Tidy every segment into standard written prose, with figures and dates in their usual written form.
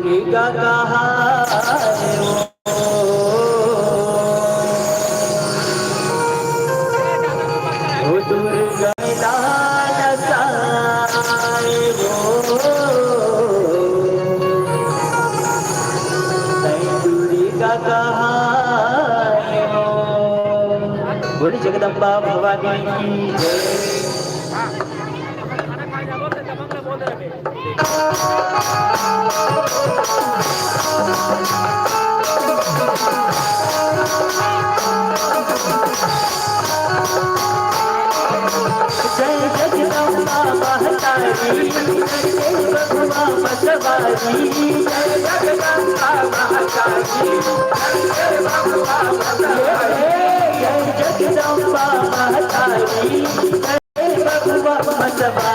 दुर्गा कहाए वो दुर्गा लाल साए वो दुर्गा कहाए हो। बोली जगदम्बा भवानी की जय। जय जगदम्बा महतारी जय बभुआ मतवारी जय जगदम्बा महतारी जय बभुआ मतवारी जय जगदम्बा महतारी जय बभुआ मतवारी।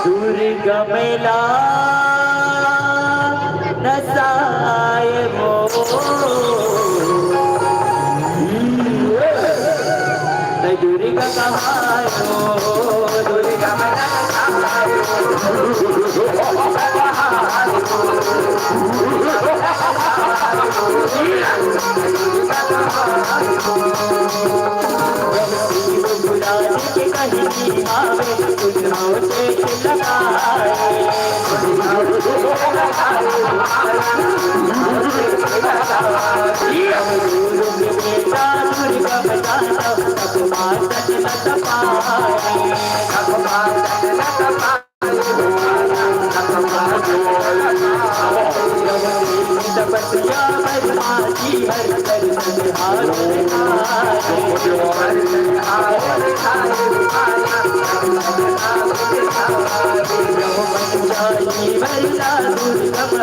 दुर्गा मेला नसाए वो दुर्गा कहाए हो दुर्गा मेला नसाए के कहीं आवे तुझो से लगाए दुर्गा बजाना सब मातन न तपाए सब मातन न तपाए तपस्या बदमाशी हर कर संहार बरसा दुर्गम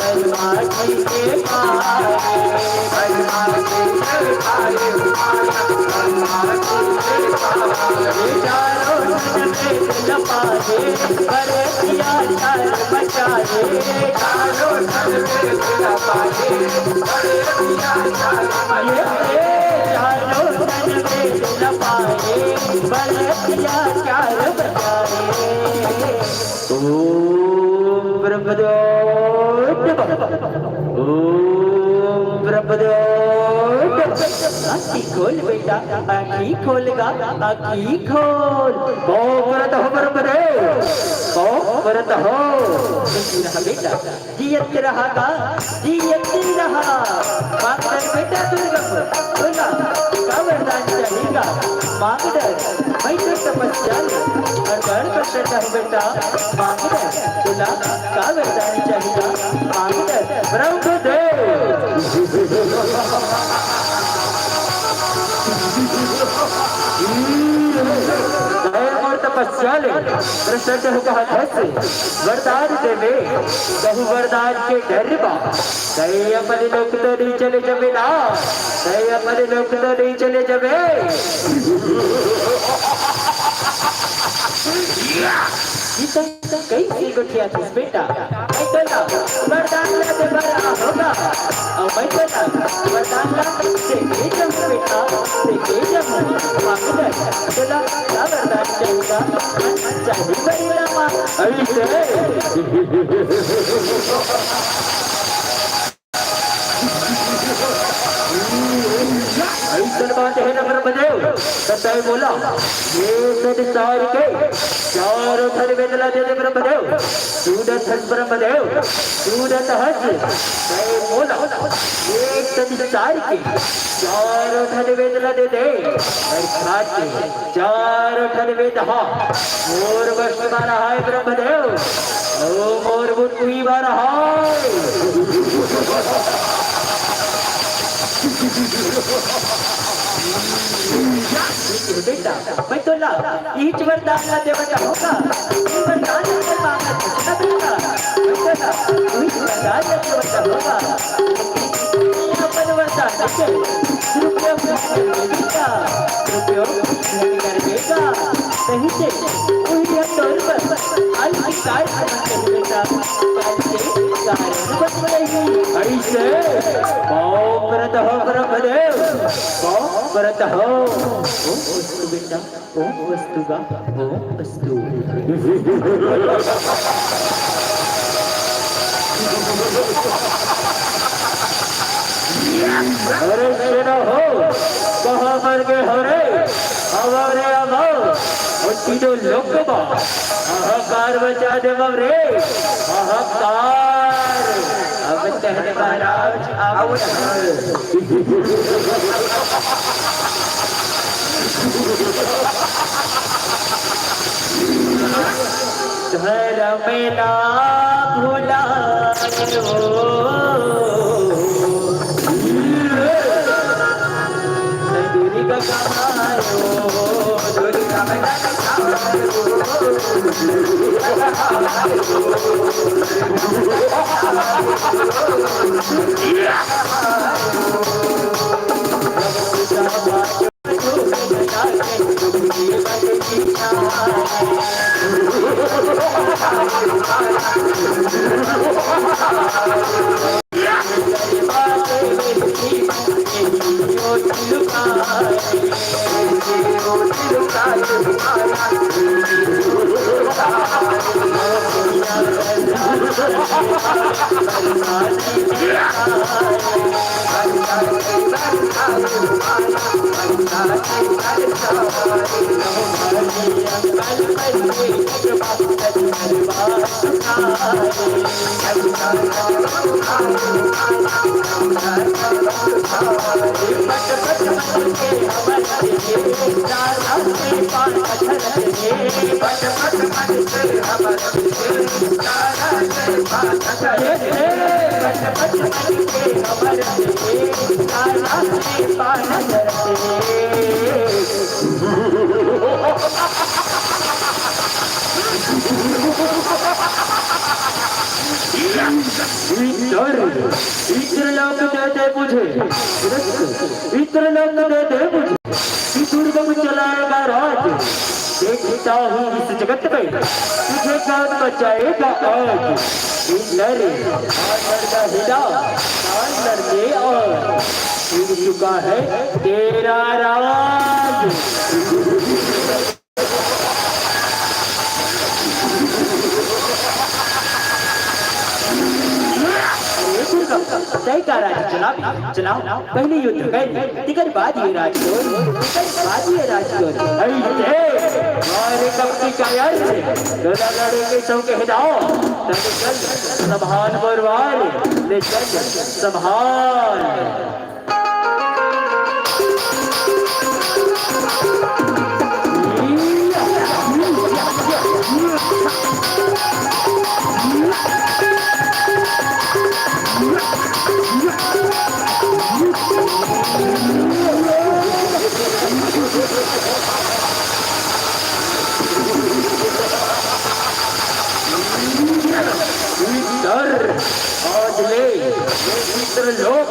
बदमाशी के चारों लपाए बरसिया चार बचाए चारों लपाए बरसिया चार चारों लपाए बरसिया चार बचाए। ओम ब्रह्मदेव ओम ब्रह्मदेव। आँखी खोल बेटा आँखी खोलेगा आँखी खोल व्रत हो ब्रह्मदेव व्रत हो बेटा जियत रहा का जियत रहा मांगकर बेटा दुर्गम बोला का वरदान चाहेगा मांगकर मैं तो तपस्या और गढ़ पर चढ़ता हूँ बेटा मांगकर बोला का वरदान चाहेगा मांगकर ब्रह्मदेव। और तपस्या ले प्रसन्न हो कहा कैसे वरदान देवे कहू वरदान के डरबा कहे अपन लोग तो नहीं चले जबे ना कहे अपन लोग तो नहीं चले जबे। कई गुठिया थी बेटा वरदान लाते बड़ा होगा और मैं बोला वरदान लाते बेटा बोला क्या वरदान चाहिएगा चाहिए बड़ी माँ ऐसा बात है ना ब्रह्मदेव बताए बोला ये संसार के चारों धन वेदना दे दे ब्रह्मदेव सूरत हंस ब्रह्मदेव सूरत हंस मैं बोला ये संसार के चारों धन वेदना दे दे अर्थात चारों धन वेद मोर वश मारा है ब्रह्मदेव ओ मोर बुद्धि मारा है। बेटा मैं तो ला ईच वरदान ला देवता होगा वरदान के मांगा सब बेटा मैं तो ला ईच वरदान ला देवता होगा अपन वरदान के रुपये बेटा रुपये कर बेटा सही से वही हम तौर पर आज की काय करते बेटा ऐसे ओम व्रत हो ब्रह्मदेव करत हो ओम वस्तु बेटा ओम वस्तु गा ओम वस्तु अरे शेरा हो कहाँ मर गए हो रे हमारे अभाव और तीनों लोग बा हाहाकार बचा दे रे हाहाकार अब कहने महाराज आओ घर में ना भूला दूरी का दुर्गम चलाएगा राज देखता हूँ इस जगत में तुझे कौन बचाएगा आज लड़के और छूट चुका है तेरा राज तय का राज चलाओ पहले युद्ध कर टिकट बाद ये राज हमारे कंपनी का यार दोनों लड़ेंगे सबके हिदाओ चल संभाल बरवाल ले चल संभाल लोक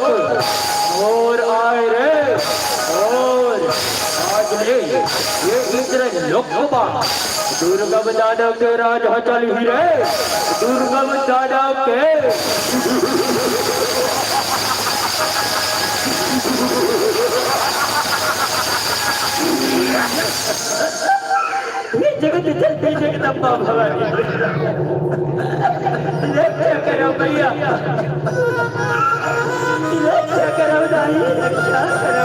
और आए रे और आज ले ये इंद्र लोकबा दुर्गम दानव के राज चल ही रे दुर्गम दानव के जगत चलते जगदम्बा भवानी रक्षा करो भैया रक्षा करो दाई रक्षा करो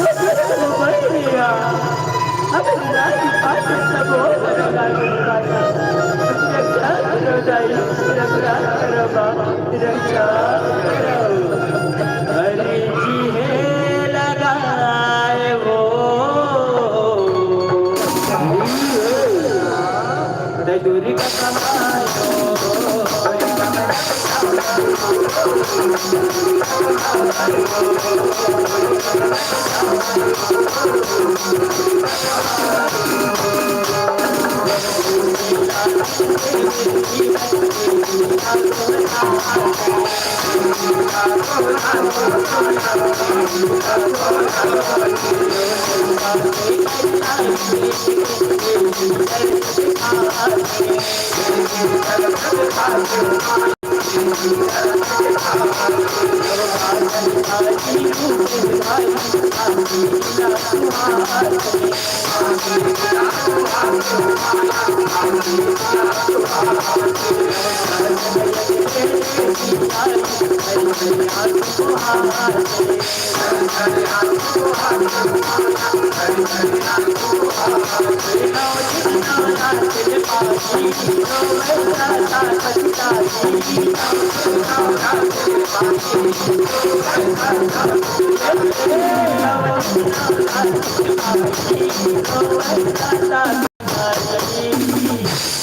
रक्षा करो भैया अब दाई पास सब हो करो दाई रक्षा करो दाई रक्षा करो रक्षा करो हरि जी है लगाए वो दूरी का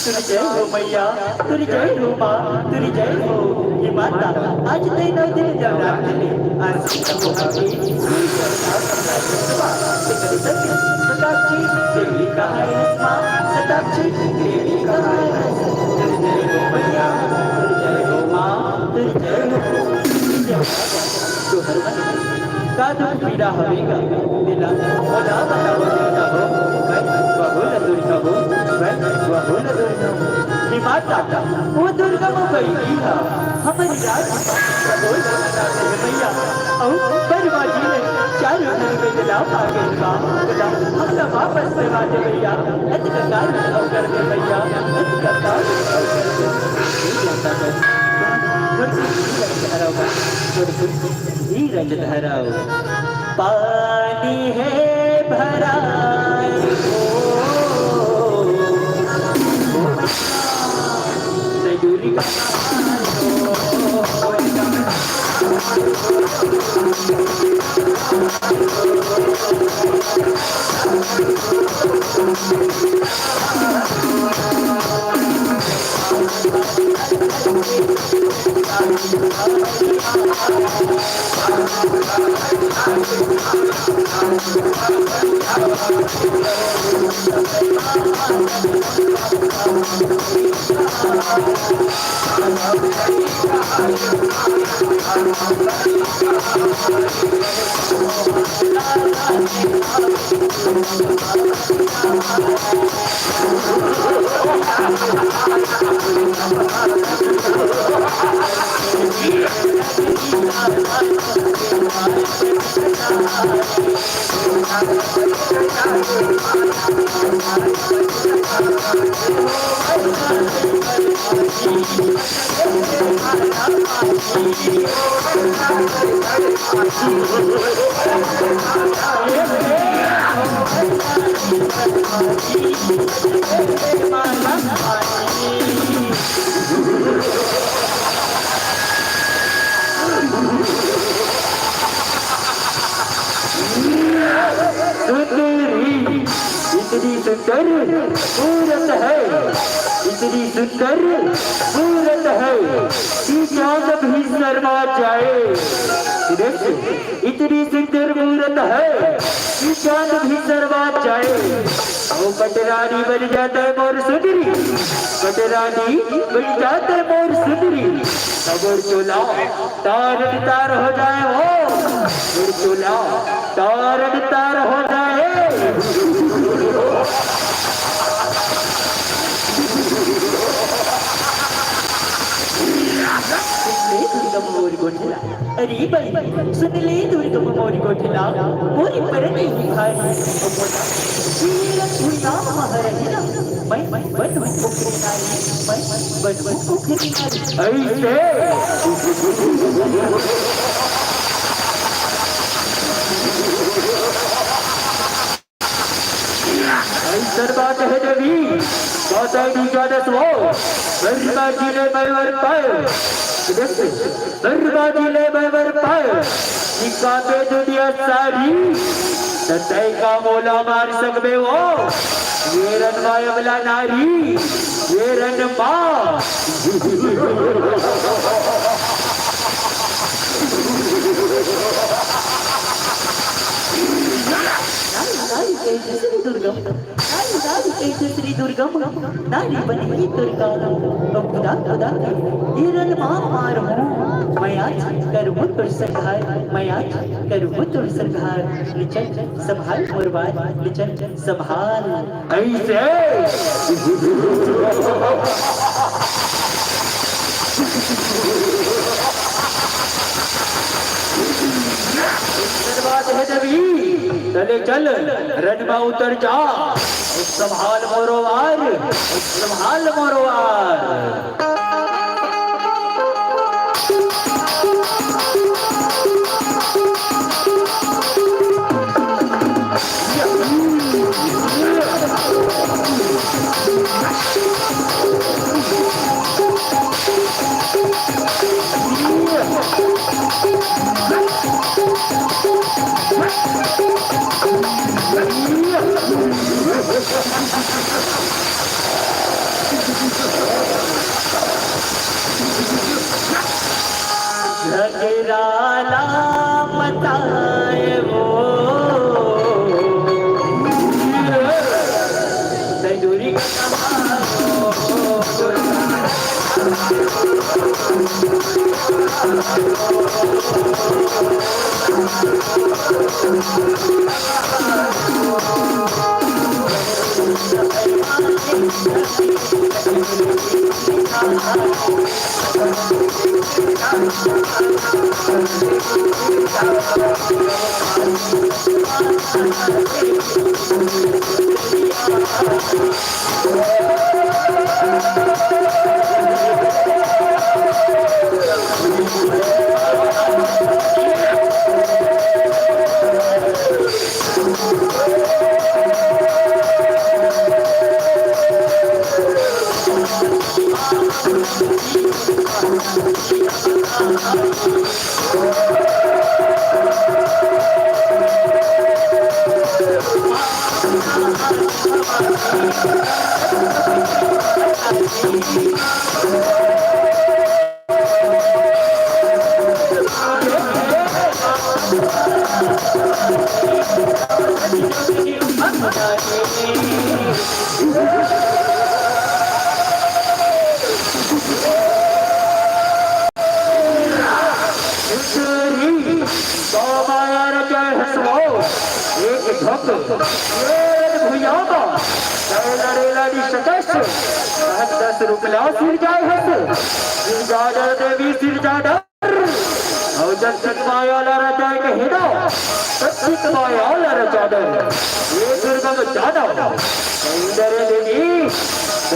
तुरी जय हो मैया, तुरी जय हो माँ, तुरी जय हो ये माता। आज नए 9 दिन नवरात्र में आज सताक्षी देवी का है माँ, सताक्षी देवी का है। तुरी जय हो मैया, तुरी जय हो माँ, तुरी जय हो। तो हर मन का दुख पीड़ा हमेगा दिला ओला बता दुर्गा हो मैं बहुल दुर्गा हो मैं बहुल दुर्गा हो माता वो दुर्गा वो गई था हमारी राज बोल मैया और परवाजी ने चारों घर में दिला आगे का बोला हम ना वापस करवा दे भैया इतना काल अवकर दे भैया इतना काल अवकर दे धीरज धराओ पानी है भरा दूरी का इतनी सुंदर सूरत है इतनी सुंदर सूरत है कि चांद भी शर्मा जाए इतनी सुंदर मूरत है कि चांद भी शर्मा जाए वो पटरानी बन जाता है मोर सुंदरी पटरानी बन जाता है मोर सुंदरी अगर चोला तार तार हो जाए वो चोला तार तार हो जाए मोरी गोठिला अरे भाई सुन ले दुर्गा मोरी गोठिला मोरी पर नहीं खाए तेरा कोई नाम महाराजा मैं बन पोखरी नारी मैं बन पोखरी नारी ऐसे बात है देवी बातें निजादस वो बर्बादी ने बैवर पाए बर्बादी ने बैवर पाए निकाते दुनिया सारी सत्य का मोला मार सकते हो ये रनवाय वाला नारी ये रनमा दुर्गम श्री दुर्गम नारी बनी दुर्गा खुदा खुदा ये रणमा मार मैं आज करूँ तुर संघार मैं आज करूँ तुर संघार लिचन संभाल मुरबाद लिचन संभाल ऐसे बात है देवी चले चल रण में उतर जा संभाल मोरोवार संभाल मोरोवार झगड़ाला बताए वो दूरी देवी सिरजादा और जब मायाला राजा के हिडो सचित मायाला राजा ये दुर्गम जादा इंद्र देवी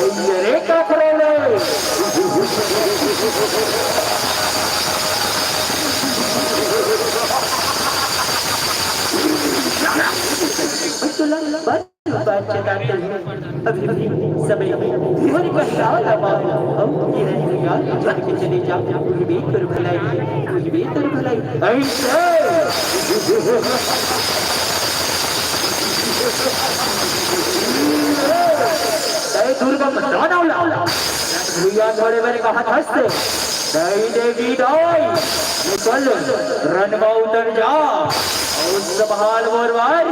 इंद्रे का फले बात चलाते हैं अभी समय हमारी बहराल हम ये रहेगा चल के चले जाओ कुछ भी कर भलाई ऐसे दुर्गम दानव भैया थोड़े मेरे का हाथ हंसते नहीं देवी दाई निकल रण में उतर जा और संभाल मोरवार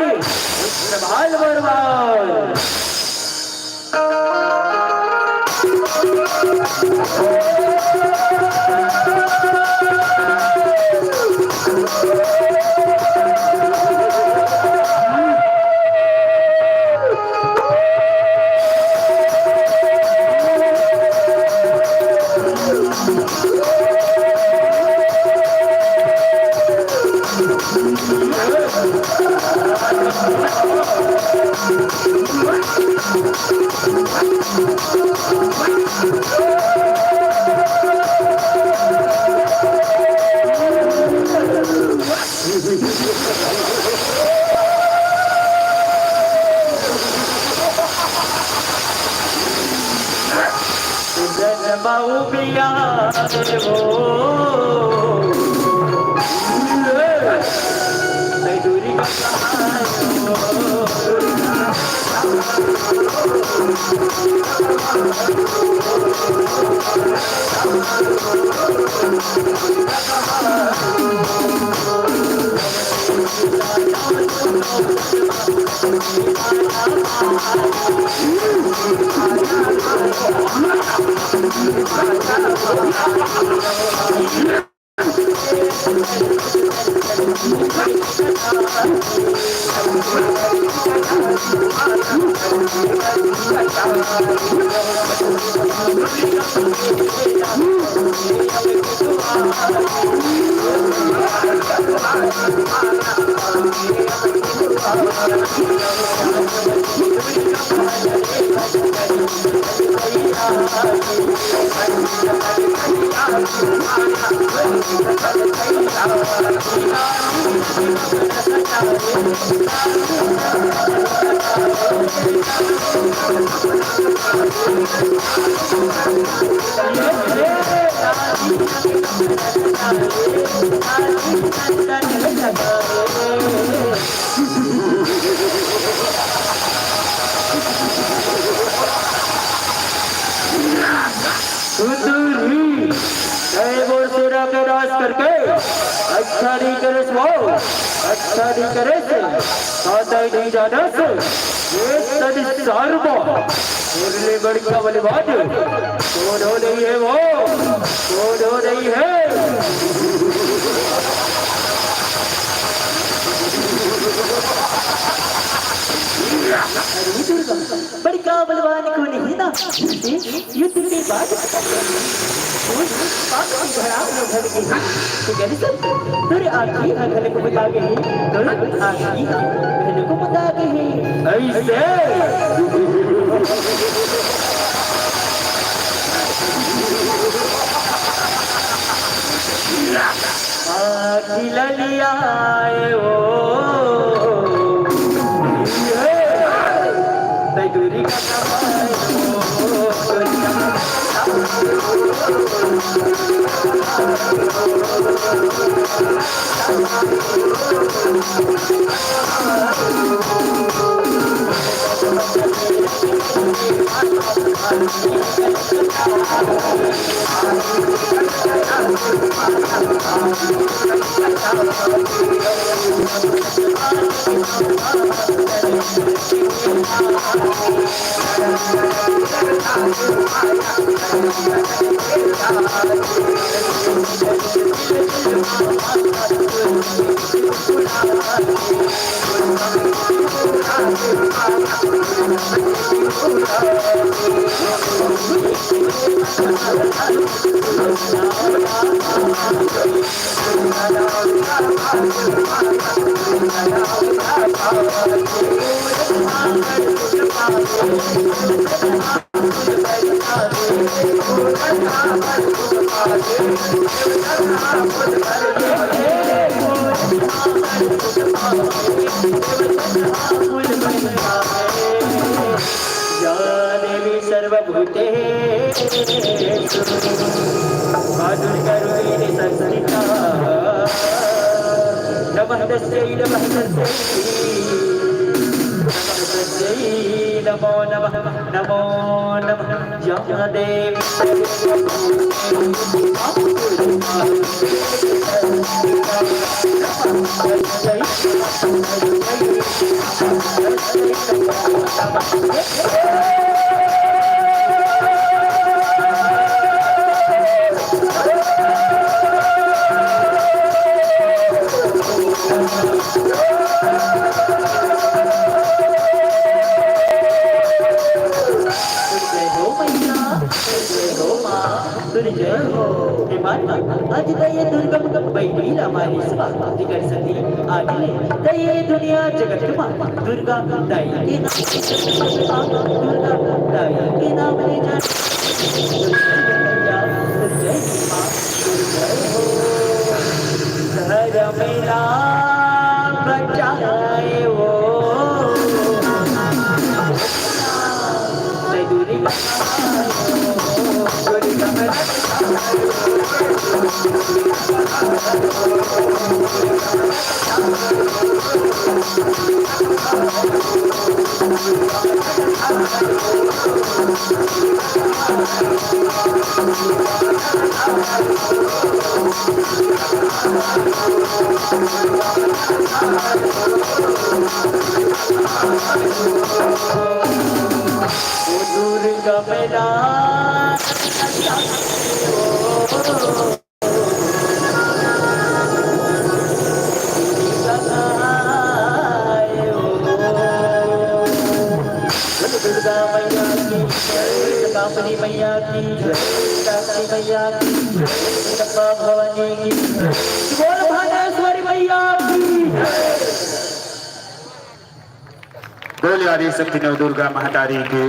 करके अच्छा नहीं करे वो अच्छा नहीं करे से खाता ही नहीं जाना से ये सदी सारुबा मुरली बड़का वाली बात कौन हो नहीं है वो कौन हो नहीं है बड़का बलवान को नहीं ना युद्ध के बाद तेरे आखी अगले को बता गए तेरे आखी अगले को बता गए ऐसे खिला लिया ओ दूरी नमो नमः नमो नमः या देवी आज दये दुर्गम बैठी हमारी स्वाति कर सती आगे दये दुनिया जगत मां दुर्गा दाई के नाम दुर्गा दाई के नाम ले जा घर मेरा बचाए वो दूरी दूर का मैदान कामनी मैया की काशी मैया की जगदम्बा भवानी की बोल भानेश्वरी मैया की बोले आदि शक्ति नव दुर्गा महातारी की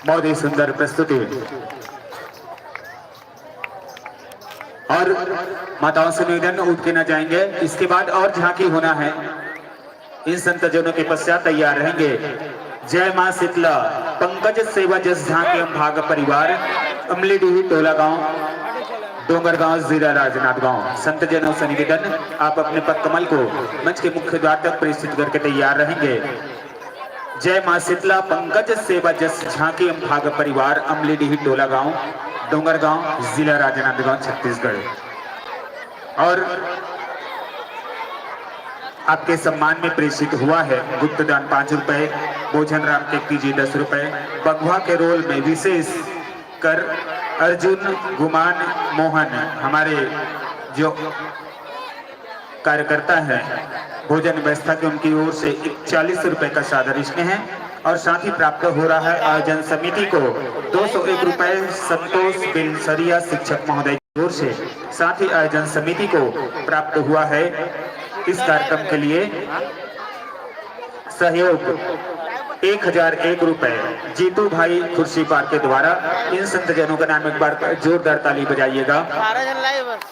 बहुत ही सुंदर प्रस्तुति और माताओं से निवेदन उठ के न जाएंगे। इसके बाद और झांकी होना है। इन संतजनों के पश्चात तैयार रहेंगे जय मां शीतला पंकज सेवा जस झांकी हम भाग परिवार अमलीडीही टोला गांव डोंगरगांव जिला राजनांदगांव। संतजनों से निवेदन आप अपने पद कमल को मंच के मुख्य द्वार तक प्रेषित करके तैयार रहेंगे। जय मां शीतला पंकज सेवा जस झांकी हम भाग परिवार अमलीडीही टोला गांव डोंगरगांव जिला राजनांदगांव छत्तीसगढ़। और आपके सम्मान में प्रेषित हुआ है गुप्त दान 5 रुपए, भोजन राम टेक्की जी 10 रुपए, बगवा के रोल में विशेष कर अर्जुन गुमान मोहन हमारे जो कार्यकर्ता है भोजन व्यवस्था के उनकी ओर से 41 रुपए का सादर स्नेह है। और साथ ही प्राप्त हो रहा है आयोजन समिति को 201 रुपए संतोष बिलसरिया शिक्षक महोदय की ओर से। साथ ही आयोजन समिति को प्राप्त हुआ है इस कार्यक्रम के लिए सहयोग 1001 रुपए जीतू भाई खुर्शी पार के द्वारा। इन संतजनों का नाम एक बार जोरदार ताली बजाइएगा।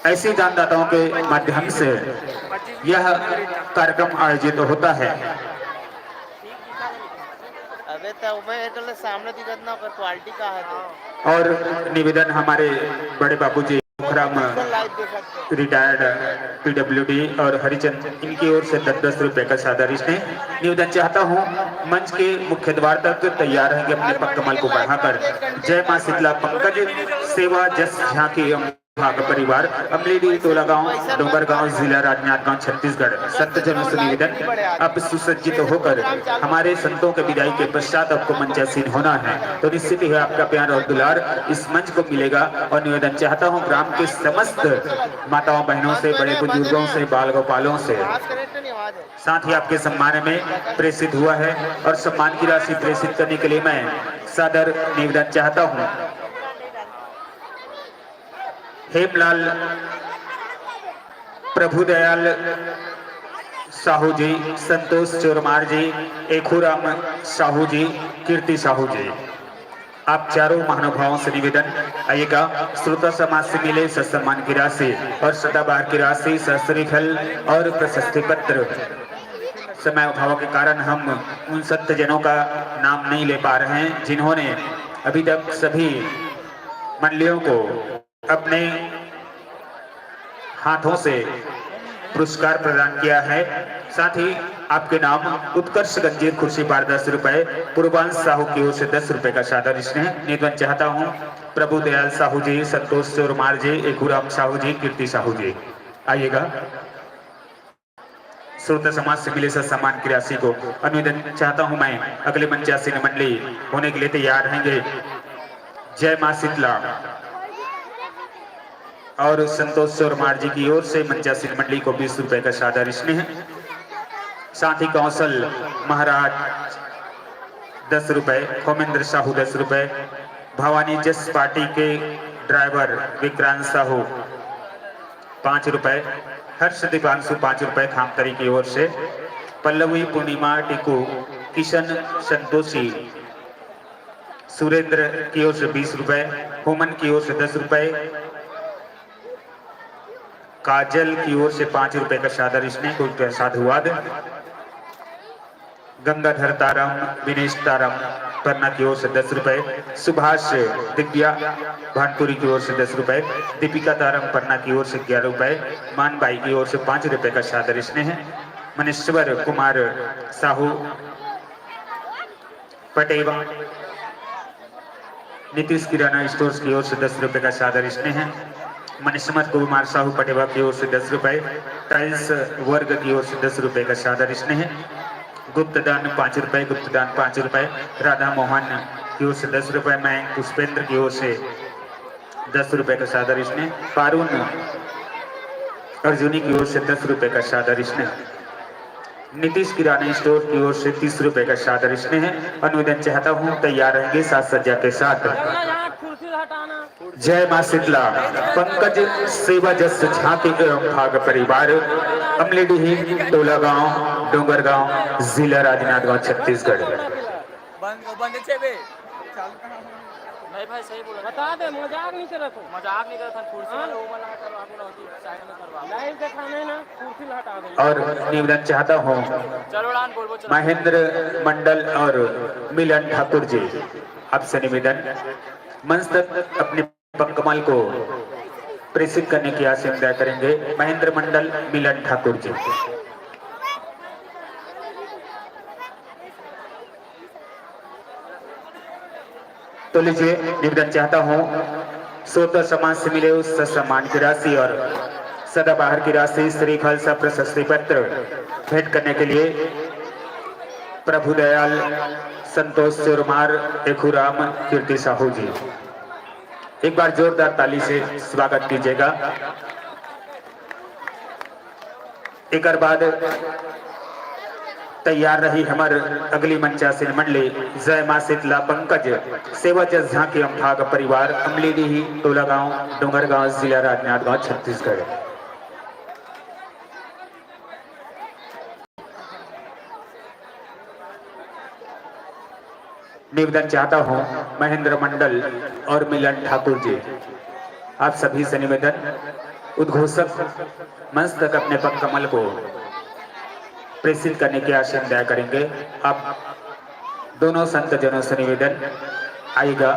ऐसे दानदाताओं के माध्यम से यह कार्यक्रम आयोजित होता है। सामने दिखत ना पर क्वालिटी का है। और निवेदन हमारे बड़े बाबूजी रिटायर्ड पीडब्ल्यूडी और हरिचंद इनकी ओर से 10-10 रुपए का सादर स्नेह निवेदन चाहता हूं। मंच के मुख्य द्वार तक तैयार रहेंगे अपने पग कमल को बढ़ाकर। जय मां शीतला पंकज सेवा जस झांकी भाग परिवार अमलीडीही टोला गांव डोंगरगांव जिला राजनांदगांव छत्तीसगढ़। संतजनों से निवेदन अब सुसज्जित होकर हमारे संतों के विदाई के पश्चात आपको मंचासीन होना है तो निश्चित ही आपका प्यार और दुलार इस मंच को मिलेगा। और निवेदन चाहता हूं ग्राम के समस्त माताओं बहनों से, बड़े बुजुर्गों से, बाल गोपालों से साथ ही आपके सम्मान में प्रेषित हुआ है। और सम्मान की राशि प्रेषित करने के लिए मैं सादर निवेदन चाहता हूं हेमलाल प्रभुदयाल साहू जी, संतोष चोरमार जी, एखुराम साहू जी, कीर्ति साहू जी। आप चारों महानुभावों से निवेदन आइएगा। श्रोता समाज से मिले सम्मान की राशि और सदाबहार की राशि, श्रीफल और प्रशस्ति पत्र। समय अभाव के कारण हम उन संतजनों का नाम नहीं ले पा रहे हैं जिन्होंने अभी तक सभी मंडलियों को अपने हाथों से पुरस्कार प्रदान किया है। साथ ही आपके नाम उत्कर्ष गंजीर खुर्शी पार 10 रुपए, पूर्वांश साहू की ओर से 10 रुपए का सादर स्नेह निवेदन चाहता हूं प्रभु दयाल साहू जी, संतोष चोरमार जी, एखुराम साहू जी, कीर्ति साहू जी आइएगा। श्रोता समाज से मिले सम्मान की राशि को अनुवेदन चाहता हूं मैं अगले मंचासीन मंडली होने के लिए तैयार रहेंगे। जय मां शीतला और संतोष चोरमार जी की ओर से मंचासीन मंडली को 20 रुपए का सादर स्नेह। साथ ही कौशल महाराज 10 रुपए, खोमेंद्र साहू 10 रुपए, भवानी जस पार्टी के ड्राइवर विक्रांत साहू 5 रुपए, हर्ष दीपांशु 5 रुपए खामतरी की ओर से, पल्लवी पूर्णिमा टिकू, किशन संतोषी सुरेंद्र की ओर से 20 रुपए, हुमन की ओर से 10 रुपए, काजल की ओर से 5 रुपए का सादर स्नेह को साधुवाद, गंगाधर तारम, विनेश तारम पन्ना की ओर से 10 रुपए, सुभाष दिव्या भानपुरी की ओर से 10 रुपए, दीपिका तारम पन्ना की ओर से 11 रुपए, मानबाई की ओर से 5 रुपए का सादर स्नेह, मनेश्वर कुमार साहू पटेवा, नीतीश किराना स्टोर्स की ओर से 10 रुपए का सादर स्नेह, मनीषमत कुमार साहू पटेवा की ओर से 10 रुपए, टाइल्स वर्ग की ओर से 10 रुपए का सादर स्नेह, गुप्तदान 5 रुपए, गुप्तदान 5 रुपए, राधा मोहन की ओर से 10 रुपए, मैं पुष्पेंद्र की ओर से 10 रुपए का सादर स्नेह, पारुण अर्जुनी की ओर से 10 रुपए का सादर स्नेह, नीतीश किराना स्टोर की ओर से 30 रुपए का सादर स्नेह। अनुवेदन चाहता हूँ तैयार रहेंगे साज सज्जा के साथ। जय मां शीतला पंकज सेवा जस झांकी एवं भाग परिवार अमलेडीही टोला गांव डोंगर गांव जिला राजनांदगांव छत्तीसगढ़। नहीं भाई सही बोला बता दे मजाक नहीं करत हो मजाक नहीं करत कुर्सी वाला वो वाला हटा आपको होती साइड में करवा लाइव दिखाना है ना कुर्सी हटा दे। और निवेदन चाहता हूँ चलो डान बोल चलो महेंद्र मंडल और मिलन ठाकुर जी आपसे निवेदन मंच तक अपने कमल को प्रेषित करने की आशंका करेंगे। महेंद्र मंडल मिलन ठाकुर जी। तो लीजिए निवेदन चाहता हूँ स्वतः समाज से मिले उस सम्मान की राशि और सदाबहार की राशि श्री खालसा प्रशस्ति पत्र भेंट करने के लिए प्रभु दयाल संतोष चोरमार एखुराम कीर्ति साहू जी एक बार जोरदार ताली से स्वागत कीजिएगा। एक बाद तैयार रही हमार अगली मंचासीन मंडली जय मां शीतला पंकज सेवा जस झांकी भाग परिवार अमलेडीही टोला गांव डोंगर गांव जिला राजनांदगांव छत्तीसगढ़। निवेदन चाहता हूं महेंद्र मंडल और मिलन ठाकुर जी आप सभी से निवेदन उद्घोषक मंच तक अपने पग कमल को प्रेषित करने की आशंका करेंगे। अब दोनों संत जनों से निवेदन आएगा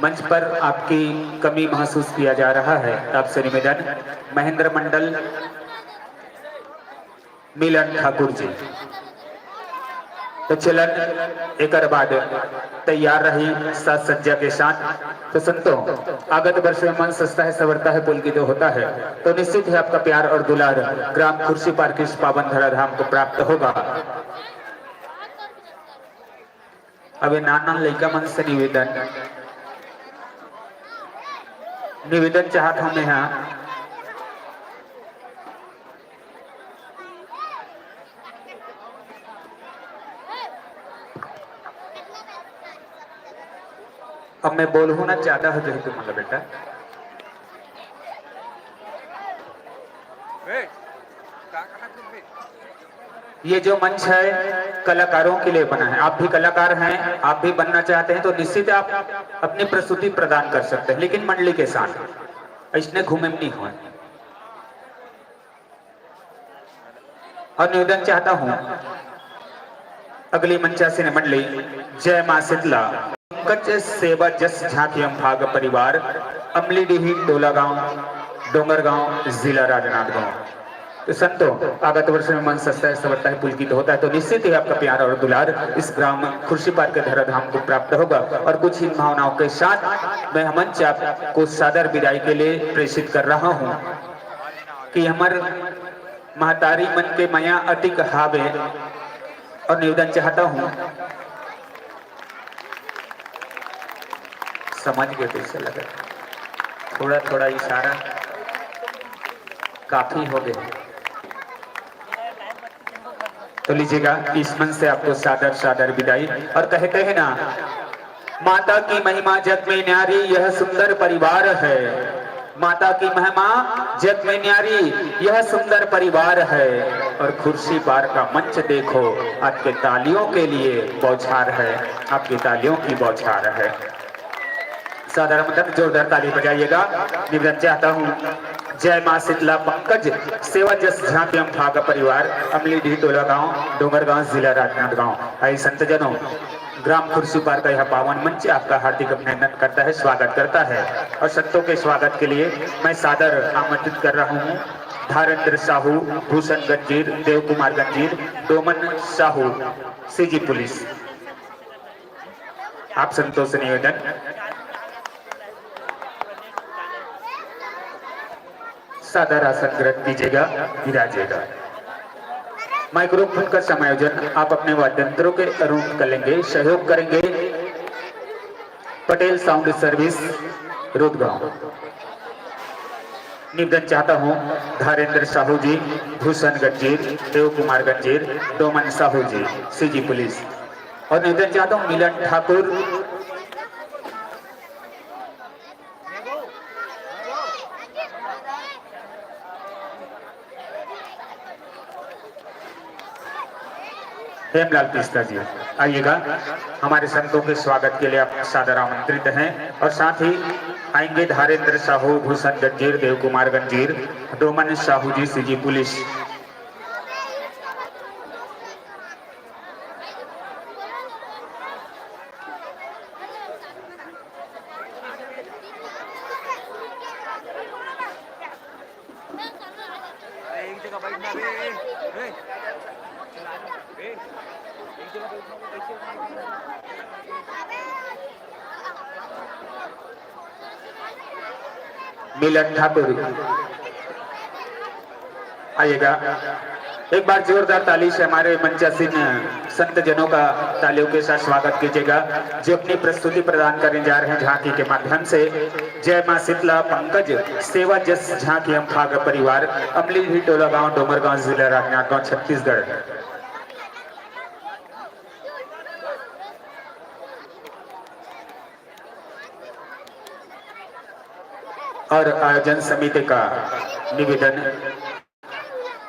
मंच पर आपकी कमी महसूस किया जा रहा है आपसे निवेदन महेंद्र मंडल मिलन ठाकुर जी। तो चलन एक बाद तैयार रही साज सज्जा के साथ। तो संतों आगत वर्ष में मन सस्ता है सवरता है पुलकित होता है तो निश्चित है आपका प्यार और दुलार ग्राम खुर्सी पार के इस पावन धराधाम को प्राप्त होगा। अबे नाना लड़का मन से निवेदन चाहता हूं मैं यहाँ अब मैं बोलूँ ना ज्यादा हो जाए तुम बेटा ये जो मंच है कलाकारों के लिए बना है। आप भी कलाकार हैं आप भी बनना चाहते हैं तो निश्चित आप अपनी प्रस्तुति प्रदान कर सकते हैं लेकिन मंडली के साथ इसने घूमे नहीं हुआ। और निवेदन चाहता हूं अगली मंचासीन मंडली जय मां शीतला पंकज सेवा जस झांकी भाग परिवार अमलेडीही टोला गांव डोंगर गांव जिला राजनांदगांव। तो संतों आगत वर्ष में मन सस्ता है सवरता है पुलकित होता है तो निश्चित ही आपका प्यार और दुलार इस ग्राम खुर्सी पार के धराधाम को प्राप्त होगा। और कुछ ही भावनाओं के साथ मैं मंच आपको सादर विदाई के लिए प्रेषित कर रहा हूं कि हमारे महतारी मन के माया अति कहावे। और निवेदन चाहता हूं समझ गए कैसे लगा थोड़ा थोड़ा इशारा काफी हो गया। तो लीजिएगा इस मन से आपको सादर सादर विदाई। और कहते हैं ना माता की महिमा जग में न्यारी यह सुंदर परिवार है। माता की महिमा जग में न्यारी यह सुंदर परिवार है। और खुर्सी पार का मंच देखो आपके तालियों के लिए बौछार है आपकी तालियों की बौछार है। साधारण मतलब जोरदार ताली बजाइएगा। निवेदन चाहता हूँ जय मां शीतला पंकज सेवा जस झांकी भाग परिवार अमलेडीही टोला गांव डोंगर गांव जिला राजनांदगांव। आई संत जनों ग्राम खुर्सी पार का यह पावन मंच आपका हार्दिक अभिनंदन करता है स्वागत करता है। और संतों के स्वागत के लिए मैं सादर आमंत्रित कर रहा हूँ धारेंद्र साहू भूषण गंजीर देव कुमार गंजीर डोमन साहू सीजी पुलिस। आप संतों से निवेदन सादर आसन ग्रहण कीजिएगा विराजिएगा। माइक्रोफोन का समायोजन आप अपने वाद्यंत्रों के अनुरूप करेंगे सहयोग करेंगे पटेल साउंड सर्विस रुदगांव। निवेदन चाहता हूं धारेंद्र साहू जी भूषण गंजीर देव कुमार गंजीर डोमन साहू जी सीजी पुलिस। और निवेदन चाहता हूं मिलन ठाकुर हेमलाल पिस्ता जी आइएगा। हमारे संतों के स्वागत के लिए आप सादर आमंत्रित हैं। और साथ ही आएंगे धारेंद्र साहू, भूषण गंजीर, देव कुमार गंजीर, डोमन साहू जी, सीजी पुलिस। मिलन ठाकुर आइएगा। एक बार जोरदार ताली से हमारे मंचासीन संत जनों का तालियों के साथ स्वागत कीजिएगा, जो अपनी प्रस्तुति प्रदान करने जा रहे हैं झांकी के माध्यम से। जय मां शीतला पंकज सेवा जस झांकी हम फाग परिवार, अमली टोला गांव, डोमरगांव जिला, राजनांदगांव, छत्तीसगढ़। और आयोजन समिति का निवेदन,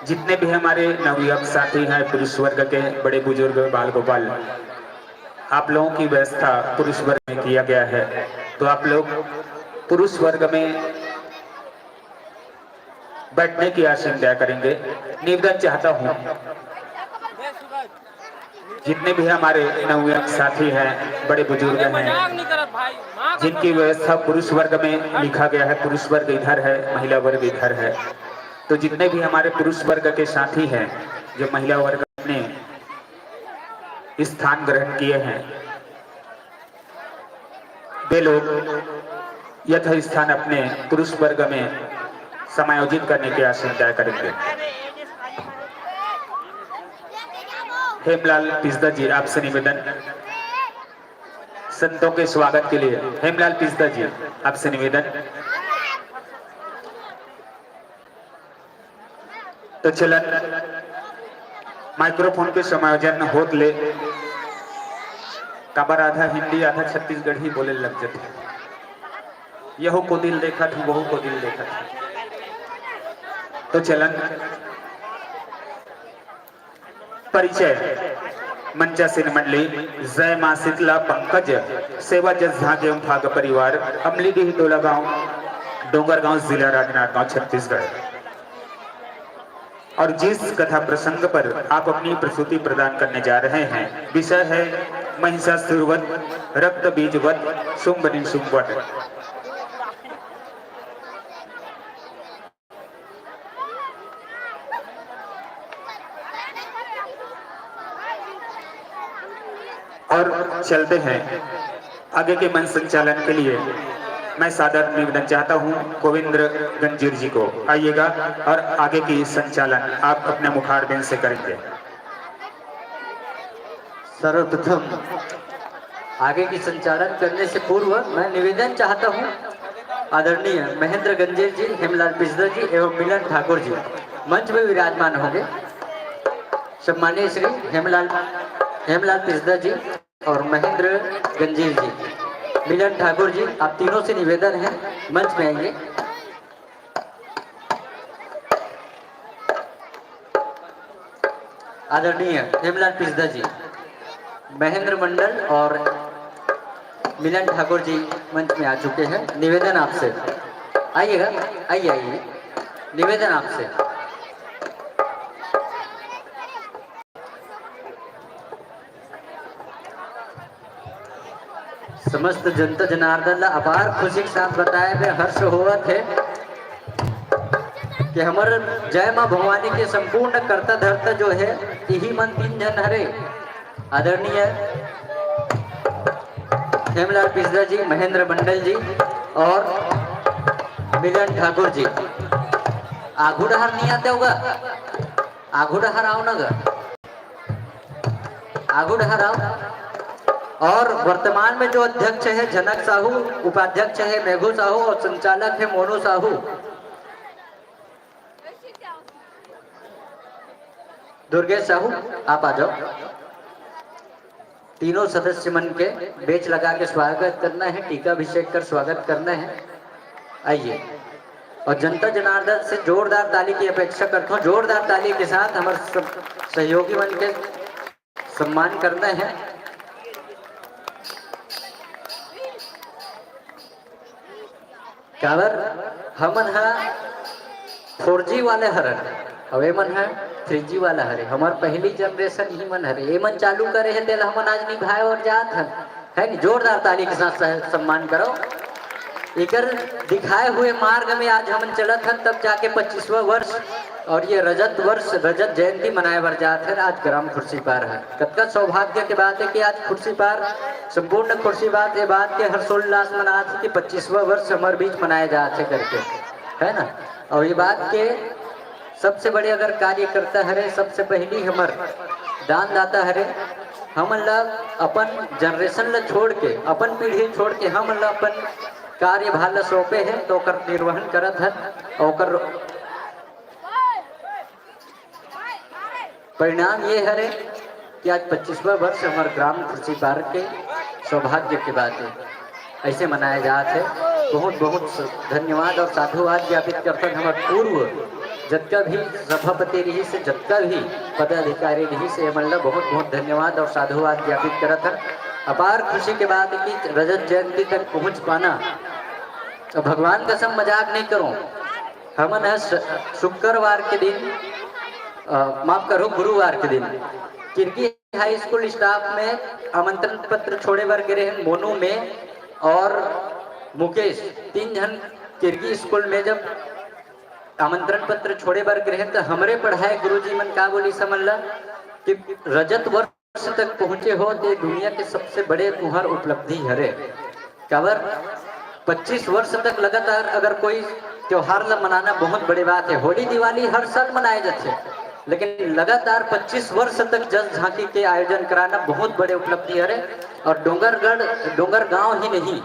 जितने भी हमारे नवयुवक साथी हैं, पुरुष वर्ग के बड़े बुजुर्ग, बाल गोपाल, आप लोगों की व्यवस्था पुरुष वर्ग में किया गया है, तो आप लोग पुरुष वर्ग में बैठने की आशंका करेंगे। निवेदन चाहता हूं, जितने भी हमारे नवयुवक साथी हैं, बड़े बुजुर्ग हैं, जिनकी व्यवस्था पुरुष वर्ग में लिखा गया है, पुरुष वर्ग इधर है, महिला वर्ग इधर है, तो जितने भी हमारे पुरुष वर्ग के साथी हैं, जो महिला वर्ग ने स्थान ग्रहण किए हैं, वे लोग यथा स्थान अपने पुरुष वर्ग में समायोजित करने की आशंका करेंगे। हेमलाल पिस्ता जी, आपसे निवेदन, संतों के स्वागत के लिए। हेमलाल पिस्ता जी, आपसे निवेदन। तो चलन माइक्रोफोन के समायोजन होत ले काबर आधा हिंदी आधा छत्तीसगढ़ी बोले लग जाते। यहो को दिल देखा था, वहु को दिल देखा था। तो चलन परिचय, मंचासीन मंडली, जय मां शीतला पंकज सेवा जस झांकी एवं फाग परिवार, अमलीडीह टोला गांव, डोंगरगांव जिला, राजनांदगांव, छत्तीसगढ़। और जिस कथा प्रसंग पर आप अपनी प्रस्तुति प्रदान करने जा रहे हैं, विषय है महिषासुरवध रक्त बीजवध शुंभ निशुंभवध। और चलते हैं आगे के मंच संचालन के लिए। मैं सादर निवेदन चाहता हूं गोविंद्र गंजीर जी को, आइएगा और आगे की संचालन आप अपने मुखारबिंद से करेंगे। सर्वप्रथम आगे की संचालन करने से पूर्व मैं निवेदन चाहता हूं, आदरणीय महेंद्र गंजीर जी, हेमलाल पिस्ता जी एवं मिलन ठाकुर जी मंच में विराजमान होंगे। सम्मानीय श्री हेमलाल पिस्ता जी और महेंद्र गंजीर जी, मिलन ठाकुर जी, आप तीनों से निवेदन है मंच में आइए। आदरणीय हेमलाल पिस्ता जी, महेंद्र मंडल और मिलन ठाकुर जी मंच में आ चुके हैं। निवेदन आपसे, आइएगा, आइए, निवेदन आपसे। समस्त जनता जनार्दन ला अपार खुशी के साथ बताए हुए हर्ष होवत है कि हमारे जय मां भवानी के संपूर्ण करता धरता जो है यही मन 3 जन हरे, आदरणीय हेमलाल पिस्ता जी, महेंद्र मंडल जी और मिलन ठाकुर जी। आगू डहर नहीं आते होगा, आगू डहर आओ ना, आगू डहर आओ। और वर्तमान में जो अध्यक्ष है जनक साहू, उपाध्यक्ष है मेघू साहू और संचालक है मोनू साहू। दुर्गेश साहू आप आ जाओ। तीनों सदस्य मन के बेच लगा के स्वागत करना है, टीका अभिषेक कर स्वागत करना है। आइए, और जनता जनार्दन से जोरदार ताली की अपेक्षा करता हूँ। जोरदार ताली के साथ हमारे सहयोगी मन के सम्मान करना है। काबर हमन हा 4G वाले हरन अब ए मन है 3G वाला हरे। हमार पहली जनरेशन ही मन हरे, ए मन चालू करे है तेल हमन आज निभाए और जात है नी। जोरदार ताली के साथ सम्मान करो। इकर दिखाए हुए मार्ग में आज हम चलत हन, तब जाके 25वां वर्ष और ये रजत वर्ष रजत जयंती मनाए बर जात है। आज ग्राम खुर्सीपार है। कतका सौभाग्य के बात है कि आज खुर्सीपार संपूर्ण खुर्सीपार ये बात के हर्षोल्लास मनात है कि 25वां वर्ष हमारे बीच मनाए जाते करके, है ना। और ये बात के सबसे बड़े अगर कार्य करता हरे, सबसे पहली हमार दान दाता हरे। हमन ला अपन जनरेशन ला छोड़ के, अपन पीढ़ी छोड़ के हमन ला अपन कार्यभार ला सौंपे है, तो ओकर निर्वहन करत है। ओकर परिणाम ये हरे कि आज 25वां वर्ष हमारे ग्राम खुर्सीपार के सौभाग्य की बात है ऐसे मनाया जात है। बहुत बहुत धन्यवाद और साधुवाद ज्ञापित करते हमारे पूर्व जतका भी सभापति रही से, जतका भी पदाधिकारी रही से, मतलब बहुत बहुत धन्यवाद और साधुवाद ज्ञापित करत है। अपार खुशी के बाद कि रजत जयंती तक पहुंच पाना, तो भगवान कसम मजाक नहीं करूं। हमन है शुक्रवार के दिन माफ करो गुरुवार के दिन किरकी हाई स्कूल स्टाफ में आमंत्रण पत्र छोड़े बर गिरे हैं। मोनू में और मुकेश 3 जन किरकी स्कूल में जब आमंत्रण पत्र छोड़े बर गिरे हैं, तो हमरे पढ़ाए गुरुजी मन का बोली समझ ला कि रजत वर्ष तक पहुंचे हो तो दुनिया के सबसे बड़े तुहर उपलब्धि हरे। कबर 25 वर्ष तक लगातार अगर कोई त्योहार ला मनाना बहुत बड़ी बात है। होली दिवाली हर साल मनाए जाते हैं, लेकिन लगातार 25 वर्ष तक जस झांकी के आयोजन कराना बहुत बड़े उपलब्धि है। और डोंगर गांव ही नहीं,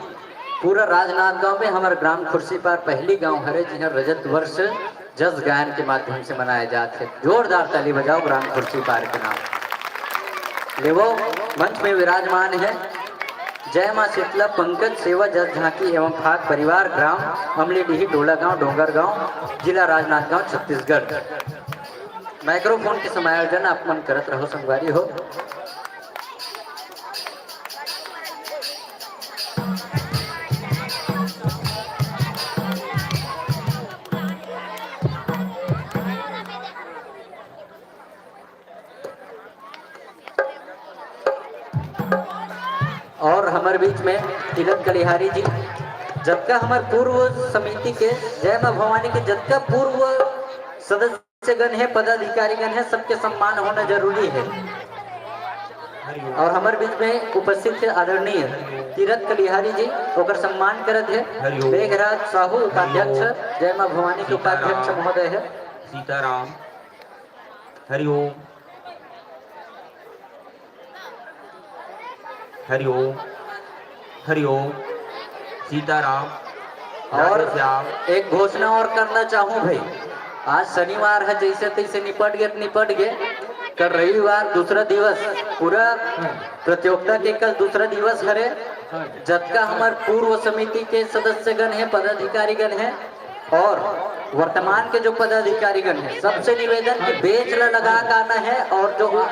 पूरा राजनांदगांव में हमारे ग्राम खुर्सीपार पहली गांव है जहाँ रजत वर्ष जस गायन के माध्यम से मनाया जाते हैं। जोरदार ताली बजाओ ग्राम खुर्सीपार के नाम। लेवो मंच में विराजमान है जय मां शीतला पंकज सेवा जस झांकी एवं फाग परिवार, ग्राम अमलीडीही, डोला गांव, डोंगर गांव, जिला राजनांदगांव, छत्तीसगढ़। माइक्रोफोन के समायोजन आप मन करत रहो संगवारी हो। और हमारे बीच में तिलक कलिहारी जी, जबका हमारे पूर्व समिति के जय मां भवानी के जबका पूर्व सदस्यगण है, पदाधिकारीगण है, सबके सम्मान होना जरूरी है। और हमारे बीच में उपस्थित है आदरणीय तीरथ कलिहारी जी, ओकर सम्मान करत है मेघराज साहू उपाध्यक्ष, जय मां भवानी के उपाध्यक्ष महोदय है। सीताराम हरिओम हरिओम हरिओम सीताराम। और एक घोषणा और करना चाहूँ भाई, आज शनिवार है, जैसे तैसे निपट गए। कल रविवार दूसरा दिवस, पूरा प्रतियोगिता के कल दूसरा दिवस हरे। जबका हमारे पूर्व समिति के सदस्यगण है, पदाधिकारीगण है और वर्तमान के जो पदाधिकारीगण है, सबसे निवेदन कि बेच लगा के आना है। और जो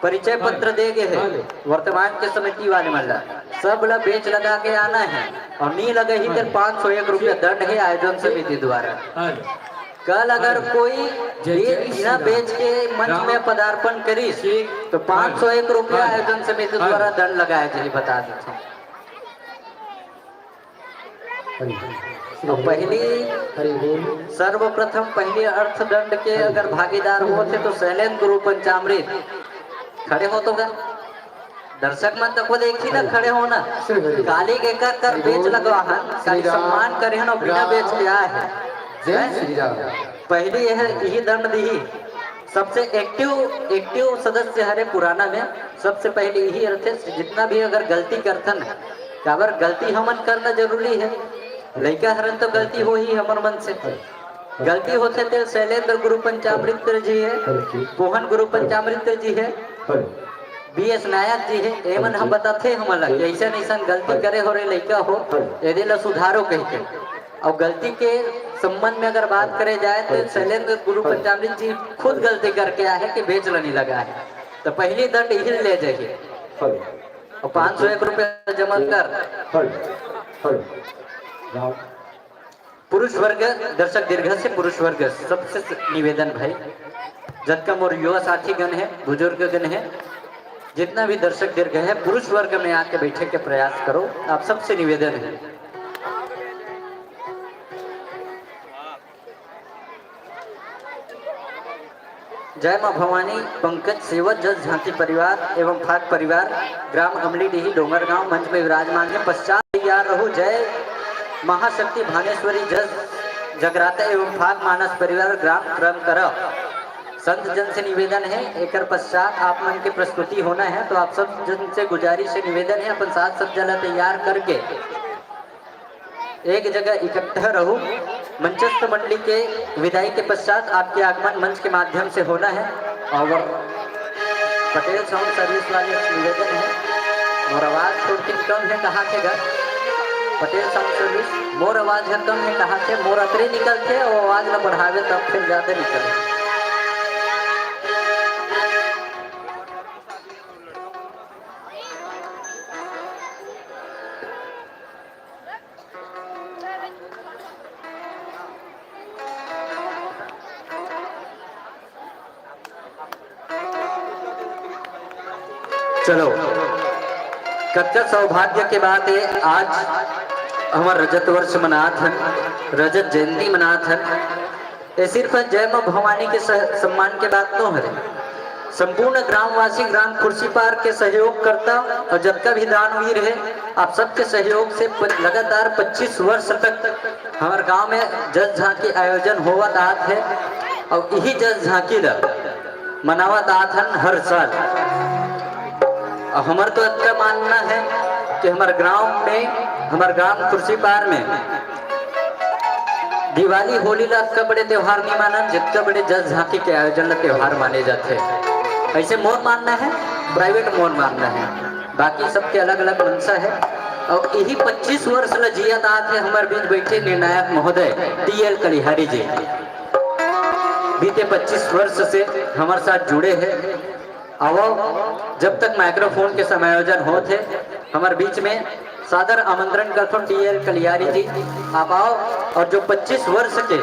परिचय पत्र दे गए है वर्तमान के समिति वाले मतलब सब ला बेच लगा के आना है, और नहीं लगे ही तो 501 रुपया दंड है आयोजन समिति द्वारा। कल अगर कोई बिना बेच के मंच में पदार्पण करी तो 501 रुपया आयोजन समिति द्वारा दंड लगाया जाए, बता देते हैं। पहली सर्वप्रथम पहली अर्थदंड के अगर भागीदार होते तो शैलेंद्र गुरु पंचामृत खड़े हो तो दर्शक मन तक वो देखी ना खड़े होना, काली के कर बेच लगवा सम्मान करे और बिना बेच के आए है। पहली यही दंड दी। सबसे एक्टिव सदस्य हरे पुराना में सबसे पहले यही रहते, जितना भी अगर गलती करथन काबर गलती हमन करना जरूरी है। लड़का हरन तो गलती हो ही हमर मन से गलती होते थे। शैलेंद्र गुरु पंचामृत जी है, मोहन गुरु पंचामृत जी है, BS नायक जी है। एमन हम बताते हमला ऐसा ऐसा गलती करे हो रे लड़का हो, यदि ला सुधारो कह के। और गलती के संबंध में अगर बात करे जाए तो शैलेंद्र गुरु पंचामृत जी खुद गलती करके आए हैं कि बेच नहीं लगा है। तो पहली दंड ही ले जाइए और 501 रुपये जमा कर। पुरुष वर्ग दर्शक दीर्घ से पुरुष वर्ग सबसे निवेदन भाई, जबकि मोर युवा साथी गण है, बुजुर्ग गण है, जितना भी दर्शक दीर्घ है पुरुष वर्ग में आके बैठे के प्रयास करो, आप सबसे निवेदन है। जय मां भवानी पंकज सेवक जज झांकी परिवार एवं फाक परिवार ग्राम अमलीडीही डोंगरगांव मंच में विराजमान है। पश्चात तैयार रहो जय महाशक्ति भानेश्वरी जज जगराता एवं फाक मानस परिवार ग्राम क्रम कर। संत जन से निवेदन है, एक पश्चात आप मन की प्रस्तुति होना है, तो आप सब जन से गुजारिश है, निवेदन है, अपन साथ सब जला तैयार करके एक जगह इकट्ठा रहो। मंचस्थ मंडली के विदाई के पश्चात आपके आगमन मंच के माध्यम से होना है। और पटेल साउंड सर्विस वाले निवेदन है, मोर आवाज थोड़ी कम है, कहाँ के घर पटेल साउंड सर्विस, मोर आवाज है कम है, कहाँ के मोर अतरे निकलते और आवाज न बढ़ावे तब फिर ज्यादा निकले। चलो, कच्चा सौभाग्य के बात है, आज हमारा रजत वर्ष मनात है, रजत जयंती मनात है। ये सिर्फ जय मां भवानी के सम्मान के बात तो है, संपूर्ण ग्रामवासी ग्राम खुर्सीपार के सहयोग करता और जब का भी दानवीर है, आप सबके सहयोग से लगातार 25 वर्ष तक हमारे गांव में जज झांकी आयोजन होवा आत है और यही जज झांकी मनावत आत है हर साल। हमारा तो अच्छा मानना है कि हमारे गांव में, हमारे ग्राम खुर्सीपार में दिवाली होली ला इतना बड़े त्योहार नहीं माना जितना बड़े जज झांकी के आयोजन ला त्योहार माने जाते हैं। ऐसे मोर मानना है, प्राइवेट मोर मानना है, बाकी सबके अलग अलग मंशा है। और यही 25 वर्ष ला जिया दात है हमारे बीच बैठे निर्णायक महोदय टीएल कलिहारी जी, बीते 25 वर्ष से हमारे साथ जुड़े हैं। अब जब तक माइक्रोफोन के समायोजन होते हमारे बीच में सादर आमंत्रण करता हूँ टीएल कलियारी जी, आप आओ और जो 25 वर्ष के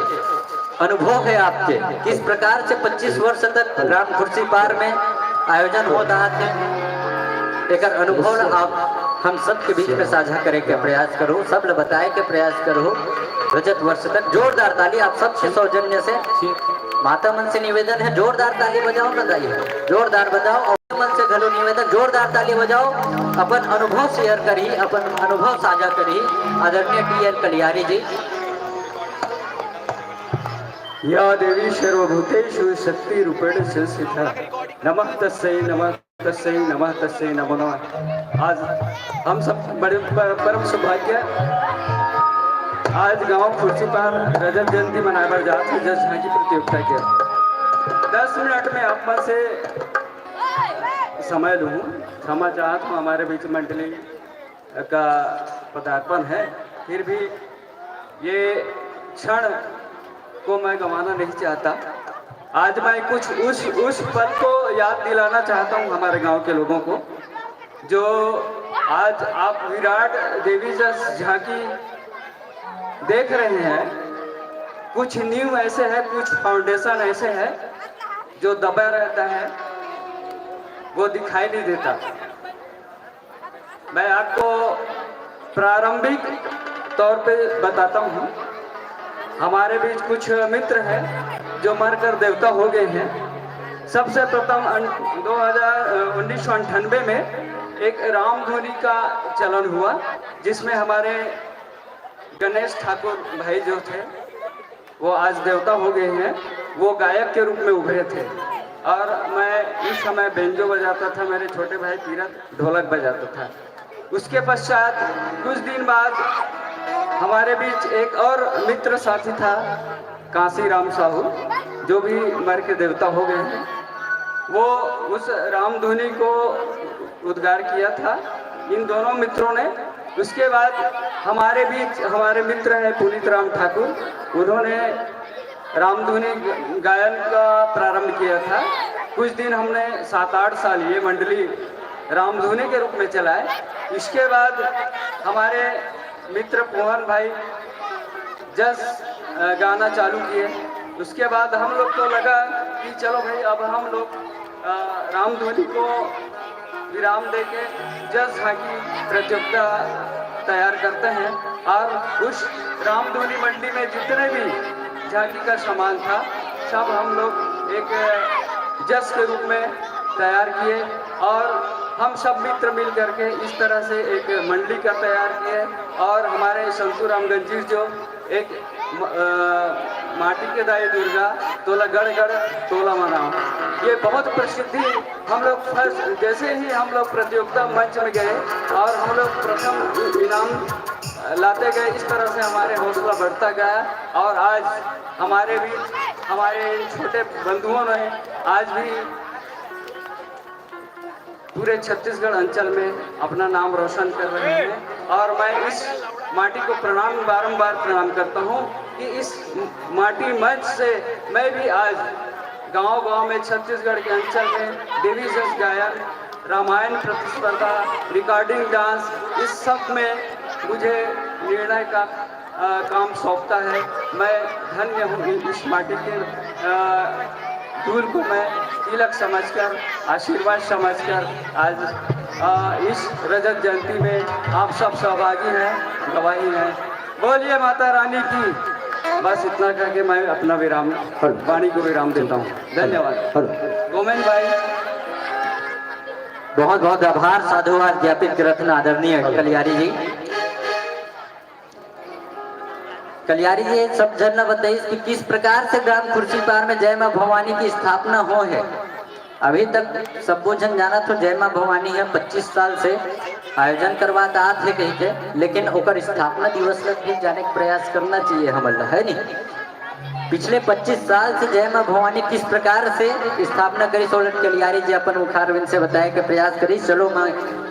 अनुभव है आपके, किस प्रकार से 25 वर्ष तक ग्राम खुर्सीपार में आयोजन होता है, एक अनुभव आप हम सब के बीच में साझा करे के प्रयास करो, सब ल बताए के प्रयास करो। रजत वर्ष तक जोरदार ताली आप सब सौजन्य से, माता मन से निवेदन है, जोरदार ताली बजाओ ना दाई, जोरदार बजाओ और मन से घलो निवेदन, जोरदार ताली बजाओ, अपन अनुभव शेयर करी, अपन अनुभव साझा करी आदरणीय टीएल कलियारी जी। या देवी सर्वभूतेषु शक्ति रूपेण संस्थिता, नमः तस्यै नमः तस्यै नमः तस्यै नमो नमः। आज हम सब बड़े परम सौभाग्य, आज गांव खुर्सीपार रजत जयंती मनाए जाते हैं जज झांकी प्रतियोगिता के। 10 मिनट में आप मन से समय लूँ, क्षमा चाहता हूँ, हमारे बीच मंडली का पदार्पण है, फिर भी ये क्षण को मैं गंवाना नहीं चाहता। आज मैं कुछ उस पल को याद दिलाना चाहता हूँ हमारे गांव के लोगों को, जो आज आप विराट देवी जज झांकी देख रहे हैं। कुछ नींव ऐसे है, कुछ फाउंडेशन ऐसे है जो दबा रहता है, वो दिखाई नहीं देता। मैं आपको प्रारंभिक तौर पे बताता हूँ, हमारे बीच कुछ मित्र हैं जो मरकर देवता हो गए हैं। सबसे प्रथम 1998 में एक रामधुनी का चलन हुआ, जिसमें हमारे गणेश ठाकुर भाई जो थे वो आज देवता हो गए हैं, वो गायक के रूप में उभरे थे और मैं उस समय बेंजो बजाता था, मेरे छोटे भाई तीरथ ढोलक बजाता था। उसके पश्चात कुछ दिन बाद हमारे बीच एक और मित्र साथी था, काशी राम साहू, जो भी मर के देवता हो गए हैं। वो उस रामधुनी को उद्गार किया था इन दोनों मित्रों ने। उसके बाद हमारे बीच हमारे मित्र हैं पुनीत राम ठाकुर, उन्होंने रामधुनी गायन का प्रारंभ किया था कुछ दिन हमने 7-8 साल ये मंडली रामधुनी के रूप में चलाए। इसके बाद हमारे मित्र मोहन भाई जस गाना चालू किए। उसके बाद हम लोग को लगा कि चलो भाई अब हम लोग रामधुनी को विराम देके जस झांकी प्रतियोगिता तैयार करते हैं और उस रामधुनी मंडी में जितने भी झांकी का सामान था सब हम लोग एक जस के रूप में तैयार किए और हम सब मित्र मिल करके इस तरह से एक मंडली का तैयार किए। और हमारे संतू रामगंज जी जो एक माटी के दाई दुर्गा तोला गढ़ गढ़ तोला मनाओ, ये बहुत प्रसिद्धि हम लोग फर्स्ट जैसे ही हम लोग प्रतियोगिता मंच में गए और हम लोग प्रथम इनाम लाते गए, इस तरह से हमारे हौसला बढ़ता गया। और आज हमारे भी हमारे छोटे बंधुओं ने आज भी पूरे छत्तीसगढ़ अंचल में अपना नाम रोशन कर रहे हैं। और मैं इस माटी को बारंबार प्रणाम करता हूँ कि इस माटी मंच से मैं भी आज गांव-गांव में छत्तीसगढ़ के अंचल में देवी जस गायन, रामायण प्रतिस्पर्धा, रिकॉर्डिंग डांस, इस सब में मुझे निर्णय का काम सौंपता है। मैं धन्य हूँ इस माटी के धूल को मैं तिलक समझकर, आशीर्वाद समझकर आज इस रजत जयंती में आप सब सहभागी हैं, गवाही हैं। बोलिए माता रानी की। बस इतना कह के मैं अपना विराम वाणी को विराम देता हूँ। धन्यवाद। गोमेन भाई बहुत बहुत आभार, साधुवाद ज्ञापित करत आदरणीय कलियारी जी। कलियारी जी सब जन बताइए कि किस प्रकार से ग्राम खुर्सीपार में जय मां भवानी की स्थापना हो है। अभी तक सबको जन जाना तो जय मां भवानी है 25 साल से आयोजन करवाता थे कहीं के, लेकिन ओकर स्थापना दिवस तक भी जाने का प्रयास करना चाहिए हमारा, है नहीं। पिछले 25 साल से जय मां भवानी किस प्रकार से स्थापना करी, सोलन कलियारी जी अपन मुखारविंद से बताया के प्रयास करी। चलो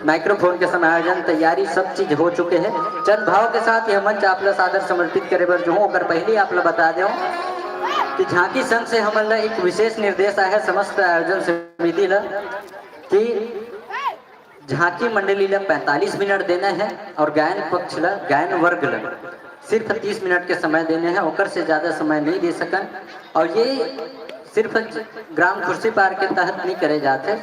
माइक्रोफोन के समय आयोजन तैयारी सब चीज हो चुके हैं। चंद भाव के साथ यह मंच आपला सादर समर्पित करे बर जो हूँ ओकर पहले आपला बता दो कि झांकी संघ से हमारा एक विशेष निर्देश आया है समस्त आयोजन समिति ला कि झांकी मंडली ला 45 मिनट देना है और गायन पक्ष ला गायन वर्ग ला सिर्फ 30 मिनट के समय देने हैं, ओकर से ज्यादा समय नहीं दे सकन। और ये सिर्फ ग्राम खुर्सीपार के तहत नहीं करे जाते,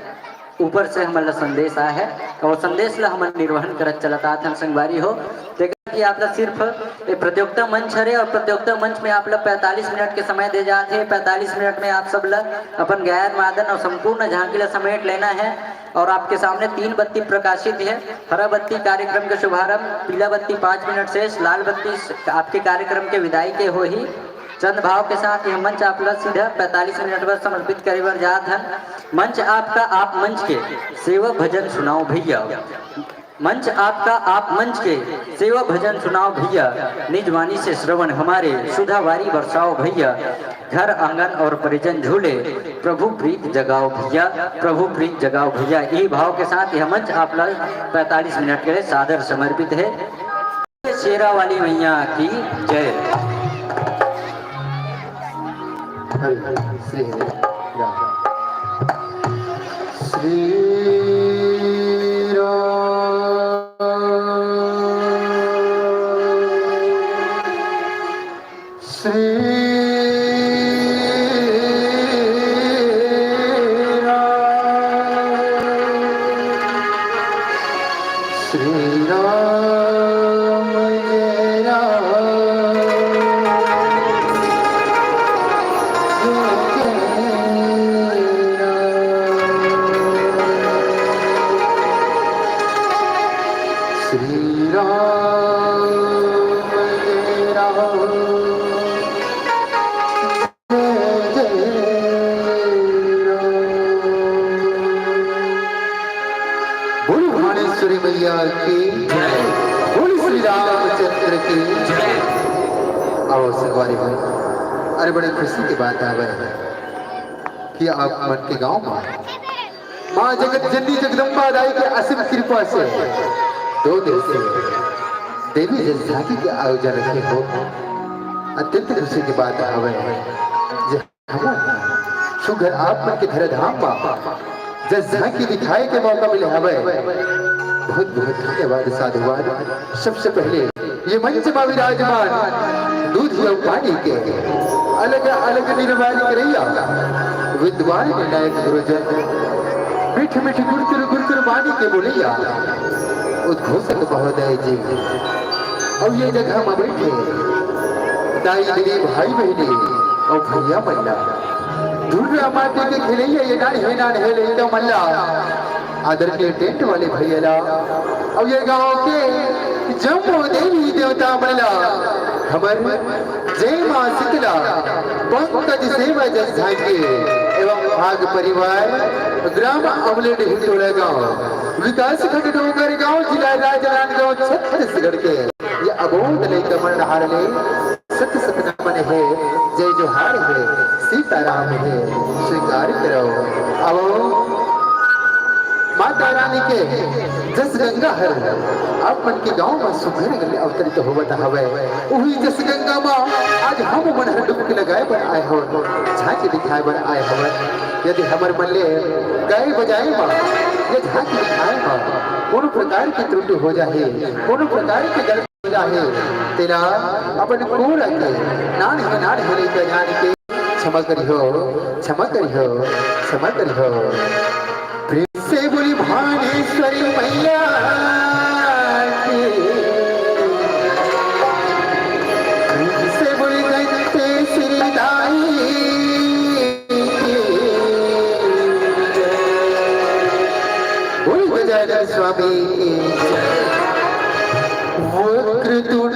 ऊपर से हमारा संदेश आया है और संदेश ला हम निर्वहन करत चलता थे संगवारी हो। कि आप सिर्फ प्रतियोगिता मंच है और प्रतियोगिता मंच में आप 45 मिनट के समय दे जाते हैं। 45 मिनट में आप सब अपन गायन वादन और संपूर्ण झांकी ला समेट लेना है। और आपके सामने 3 बत्ती प्रकाशित है। हरा बत्ती कार्यक्रम का शुभारंभ, पीला बत्ती 5 मिनट शेष, लाल बत्ती आपके कार्यक्रम के विदाई के हो ही। चंद भाव के साथ यह मंच आप सीधा 45 मिनट पर समर्पित करे बर जात है। मंच आपका, आप मंच के सेवा भजन सुनाओ भैया। मंच आपका, आप मंच के सेवा भजन सुनाओ भैया। निज वाणी से श्रवण हमारे सुधावारी बरसाओ भैया। घर आंगन और परिजन झूले, प्रभु प्रीत जगाओ भैया, प्रभु प्रीत जगाओ भैया। ये भाव के साथ यह मंच आप 45 मिनट के लिए सादर समर्पित है। शेरा वाली मैया की जय। मैया की जय, बोली श्री रामचंद्र की जय। आओ संगवारी भाई, अरे बड़ी खुशी की बात है कि आप मन के गांव में माँ जगत जननी जगदम्बा दाई के असीम कृपा से 2 दिन से देवी जस झांकी के आयोजन रखे हो। अत्यंत खुशी की बात है सुगर आप मन के धर धाम जस झांकी दिखाए के मौका मिले हवे बहुत बहुत धन्यवाद साधुवाद। सबसे पहले ये मंच में विराजमान दूध और पानी के अलग अलग निर्वाण करैया विद्वान नायक गुरुजन मीठ मीठ गुरकुर वाणी के बोलिया उद्घोषक महोदय जी और ये जगह में बैठे दाई दीदी भाई बहने और भैया मल्ला दुर्गा माटी के खिलैया ये नान हेले तो मल्ला आदर के टेंट वाले भैया और ये गांव के जम्मू देवी देवता मल्ला हमर जय मां शीतला पंकज सेवा जस झांके एवं भाग परिवार ग्राम अमलेट हिंदोला गांव विकास खंड डोंगर गांव जिला राजनांदगांव छत्तीसगढ़ के ये अबोध ले कमल हारले सत सत नमन है जय जोहार है सीताराम है स्वीकार करो। अब माता रानी के जस गंगा हर आप मन के गांव में सुघर गले अवतरित होवत हवे वही जस गंगा में आज हम मन हर डुबकी लगाए पर आए हो झांकी दिखाए पर आए हवे। यदि हमर मल्ले गाय बजाए में ये झांकी दिखाए में कोनो प्रकार की त्रुटि हो जाए कोनो प्रकार की गलती हो जाए तेरा अपन कोरा के नान है के जान के क्षमा करियो क्षमा करियो क्षमा करियो। प्रेम से बोली भानेश्वरी मैया की प्रेम से बोली गंते श्री दाई बोली गजानन स्वामी वक्रतुंड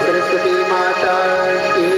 सरस्वती माता की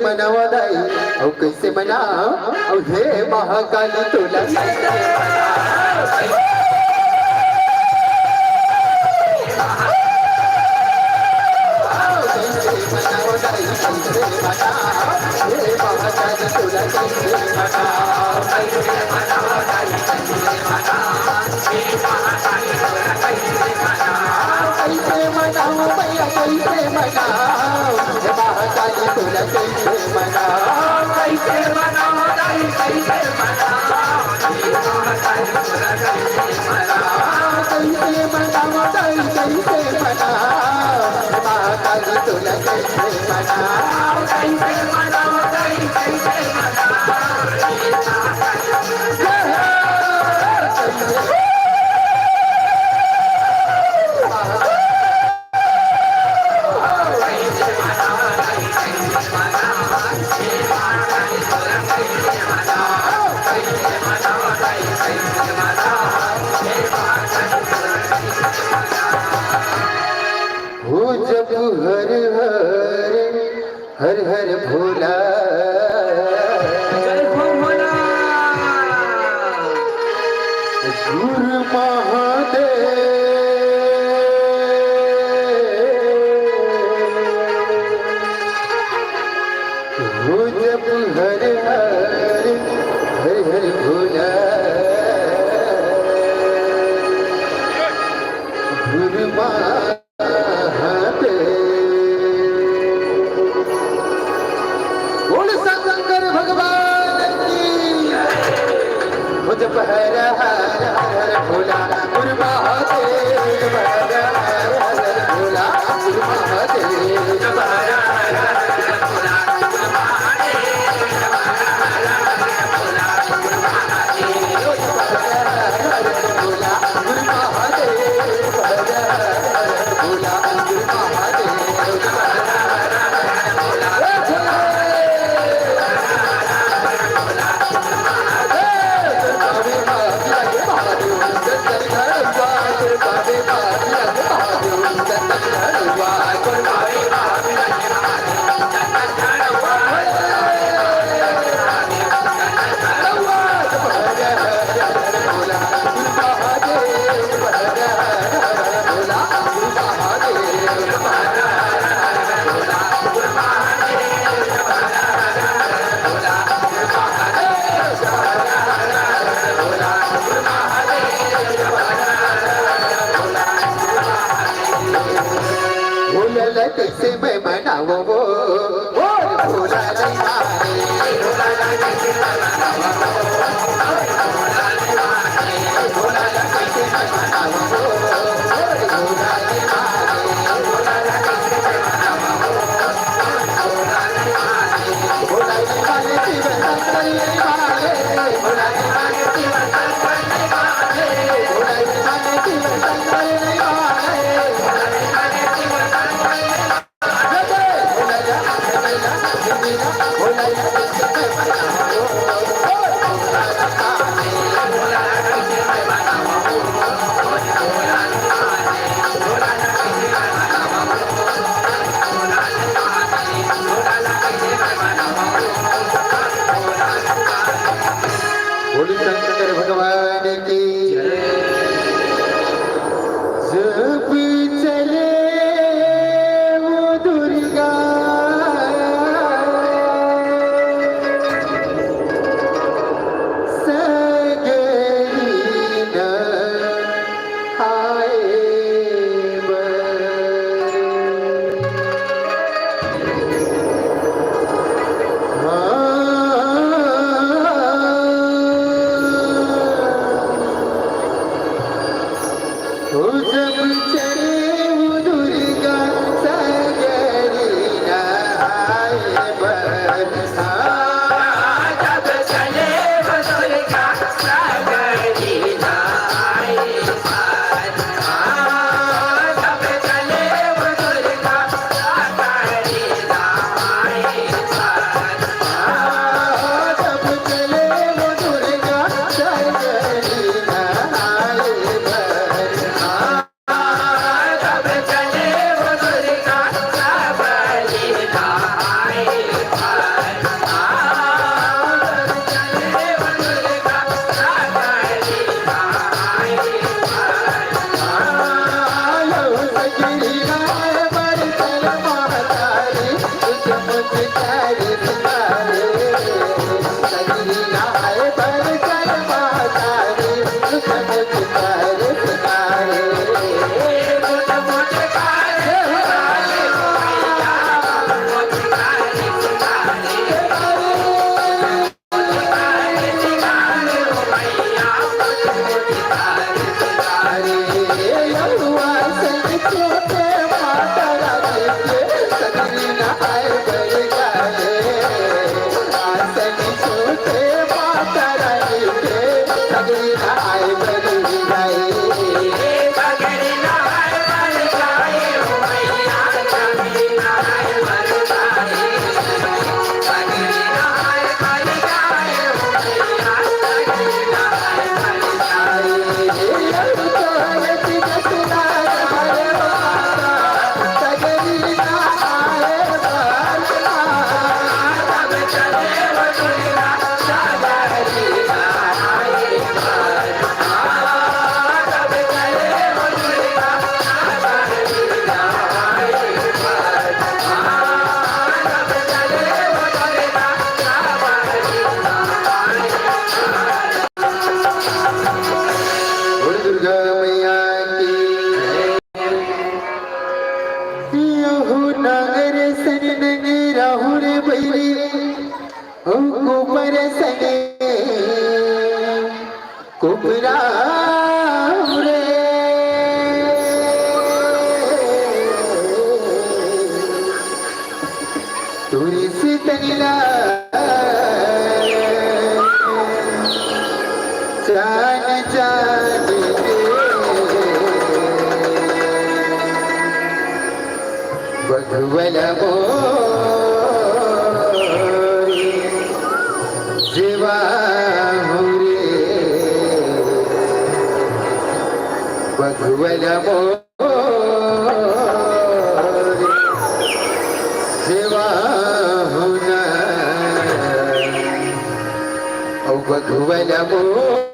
मनावा दाई अहो कैसे मना अहो हे महाकाली तुला कैसे मना जब हर हर हर हर भोला जय हो भोला गुरु महादेव हो जब हर हर हर हर भोला गुरु महादेव जब हर हर हर भोला गुरु महादेव हर हर हर भोला गुरु महादेव जब हर हर हर भोला गुरु महादेव जब हर हर हर भोला गुरु महादेव जब हर हर हर भोला गुरु महादेव हर हर हर भोला गुरु महादेव जब हर हर हर भोला कैसे मैं मनाओ वो भोला नहीं माने भोला कैसे मैं मनाओ भोला नहीं माने भोला कैसे मैं मनाओ भोला नहीं माने भोला कैसे मैं मनाओ भोला नहीं माने भोला नहीं माने जीवन संकल नहीं माने भोला नहीं माने जीवन संकल नहीं माने भोला नहीं माने जीवन संकल नहीं माने भोला नहीं माने जीवन संकल शंकर भगवान की जब चले वो दुर्गा सब नागर सन राहुल बैरी कुपर सने कुपरा रे तुरसी तनिला चान चान बधुवल मोरी जीवा रे बधुवल मोरी जीवा होना ओ बधुवल मोरी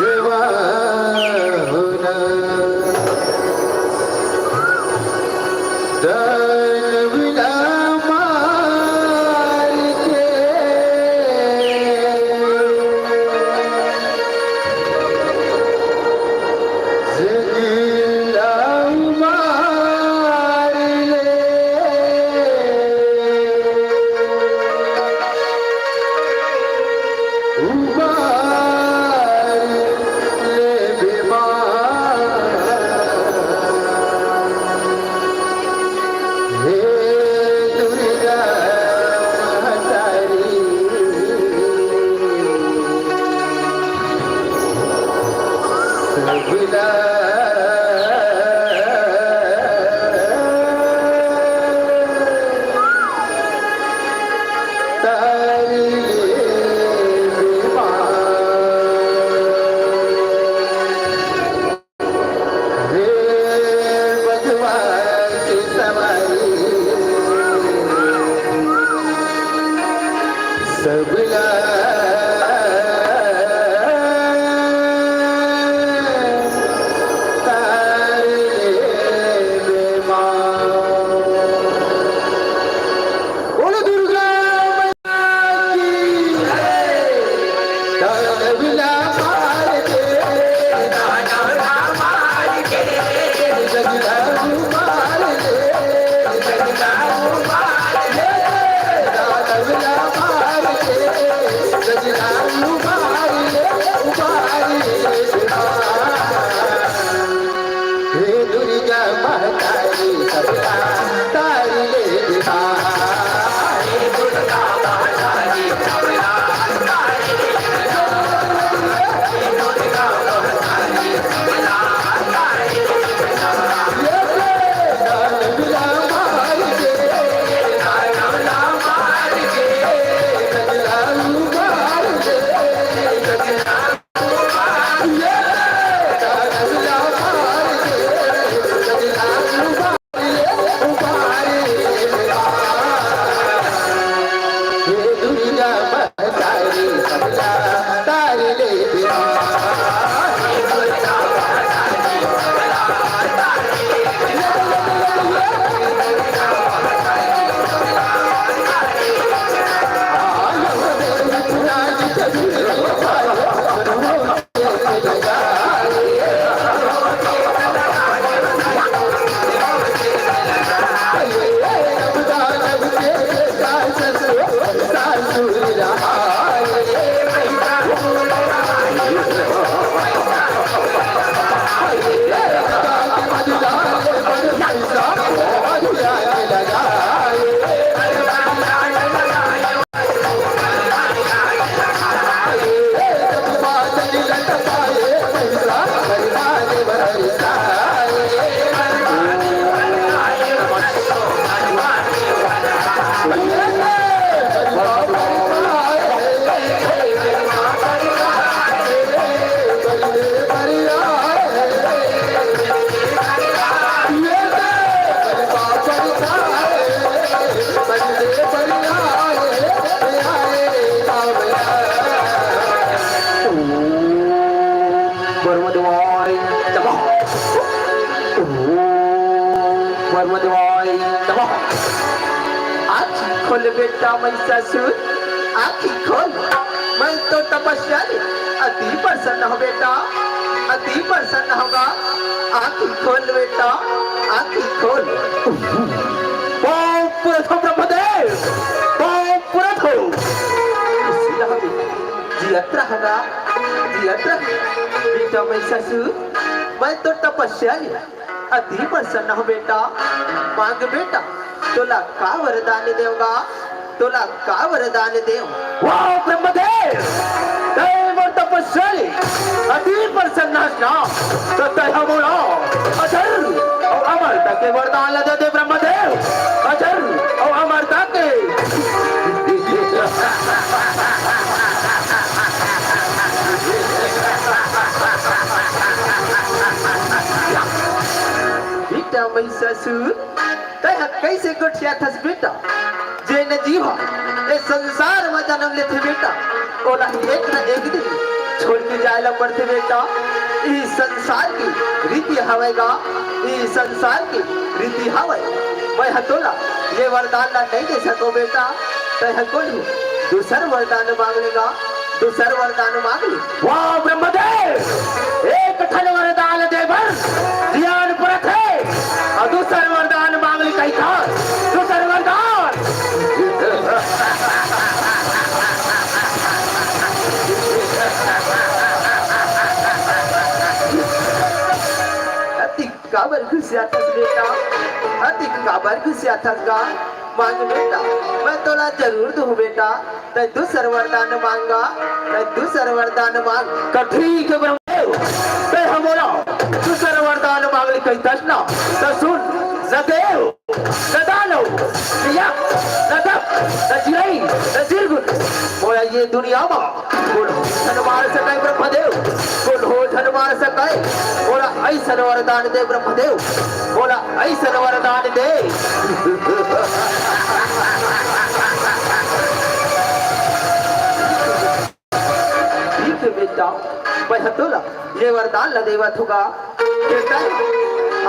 जीवा होना दानविला मार के जिंदा मार ले उबार ले बीमार हे दुर्गा तारी सबला तारी हे बधवा की सवारी सबला तारी बोलो दुर्गा दानविला मार के दानविला मार के जगला मार ले जगला मार ले दानविला मार के जगला मार ले हे दुर्गा महतारी सबला तारी ले बिहार हे दुर्गा महतारी सबला तारी ले दानविला मार के दानविला मार के जगला मार ले जगला दानविला मार के जगला हे दुर्गा महतारी सबला तारी ले खोल बेटा महिषासुर आखी खोल मैं तो तपस्या अति प्रसन्न हो बेटा अति प्रसन्न होगा। आंखें खोल बेटा, आंखें खोल। ओम पुरथ हो ब्रह्मदेव, ओम पुरथ हो। जियत रहेगा, जियत रहे। बेटा मैं ससुर, मैं तो तपस्याली, अति प्रसन्न हो बेटा। मांग बेटा, तोला का वरदान देऊंगा, तोला का वरदान देऊं। वाह ब्रह्मदेव, देव और तपस्याली अति प्रसन्न हसना तो तय हमोला अजर और अमरता के वरदान दे दे ब्रह्मदेव, अजर और अमरता के। बेटा मैं ससुर, तय कैसे गोठिया थस बेटा। जे न जीवा ए संसार में जन्म लेते बेटा, ओला एक न एक दिन छोड़ के जायला पड़ते बेटा। इस संसार की रीति हवेगा, इस संसार की रीति हवे। मैं हतोला ये वरदान ना नहीं दे सको बेटा। तय हकोलू दूसर वरदान मांग लेगा, दूसर वरदान मांग ले। वाह ब्रह्मदेव, एक ठन वरदान देवर ध्यान परत है और दूसर वरदान मांग ली कहीं था, दूसर वरदान। अति काबर खुशिया थस बेटा, अति काबर खुशिया थस गा। मांग बेटा, मैं तोला जरूर दूं बेटा। तय दूसर वरदान मांगा, तय दूसर वरदान मांग। तो ठीक है ब्रह्मदेव, ते हमारा दूसर वरदान मांग ली कहीं था ना। तो सुन, न देव, न दानव, न यक्ष, न दप, न जिराई, न जिरगुन। मोया ये दुनिया में कौन हो धन मार सके ब्रह्मदेव, कौन हो धन मार सके। बोला ऐसा वरदान दे ब्रह्मदेव, बोला ऐसा वरदान दे। ठीक है बेटा, मैं हतोला ये वरदान ला देवत होगा। बेटा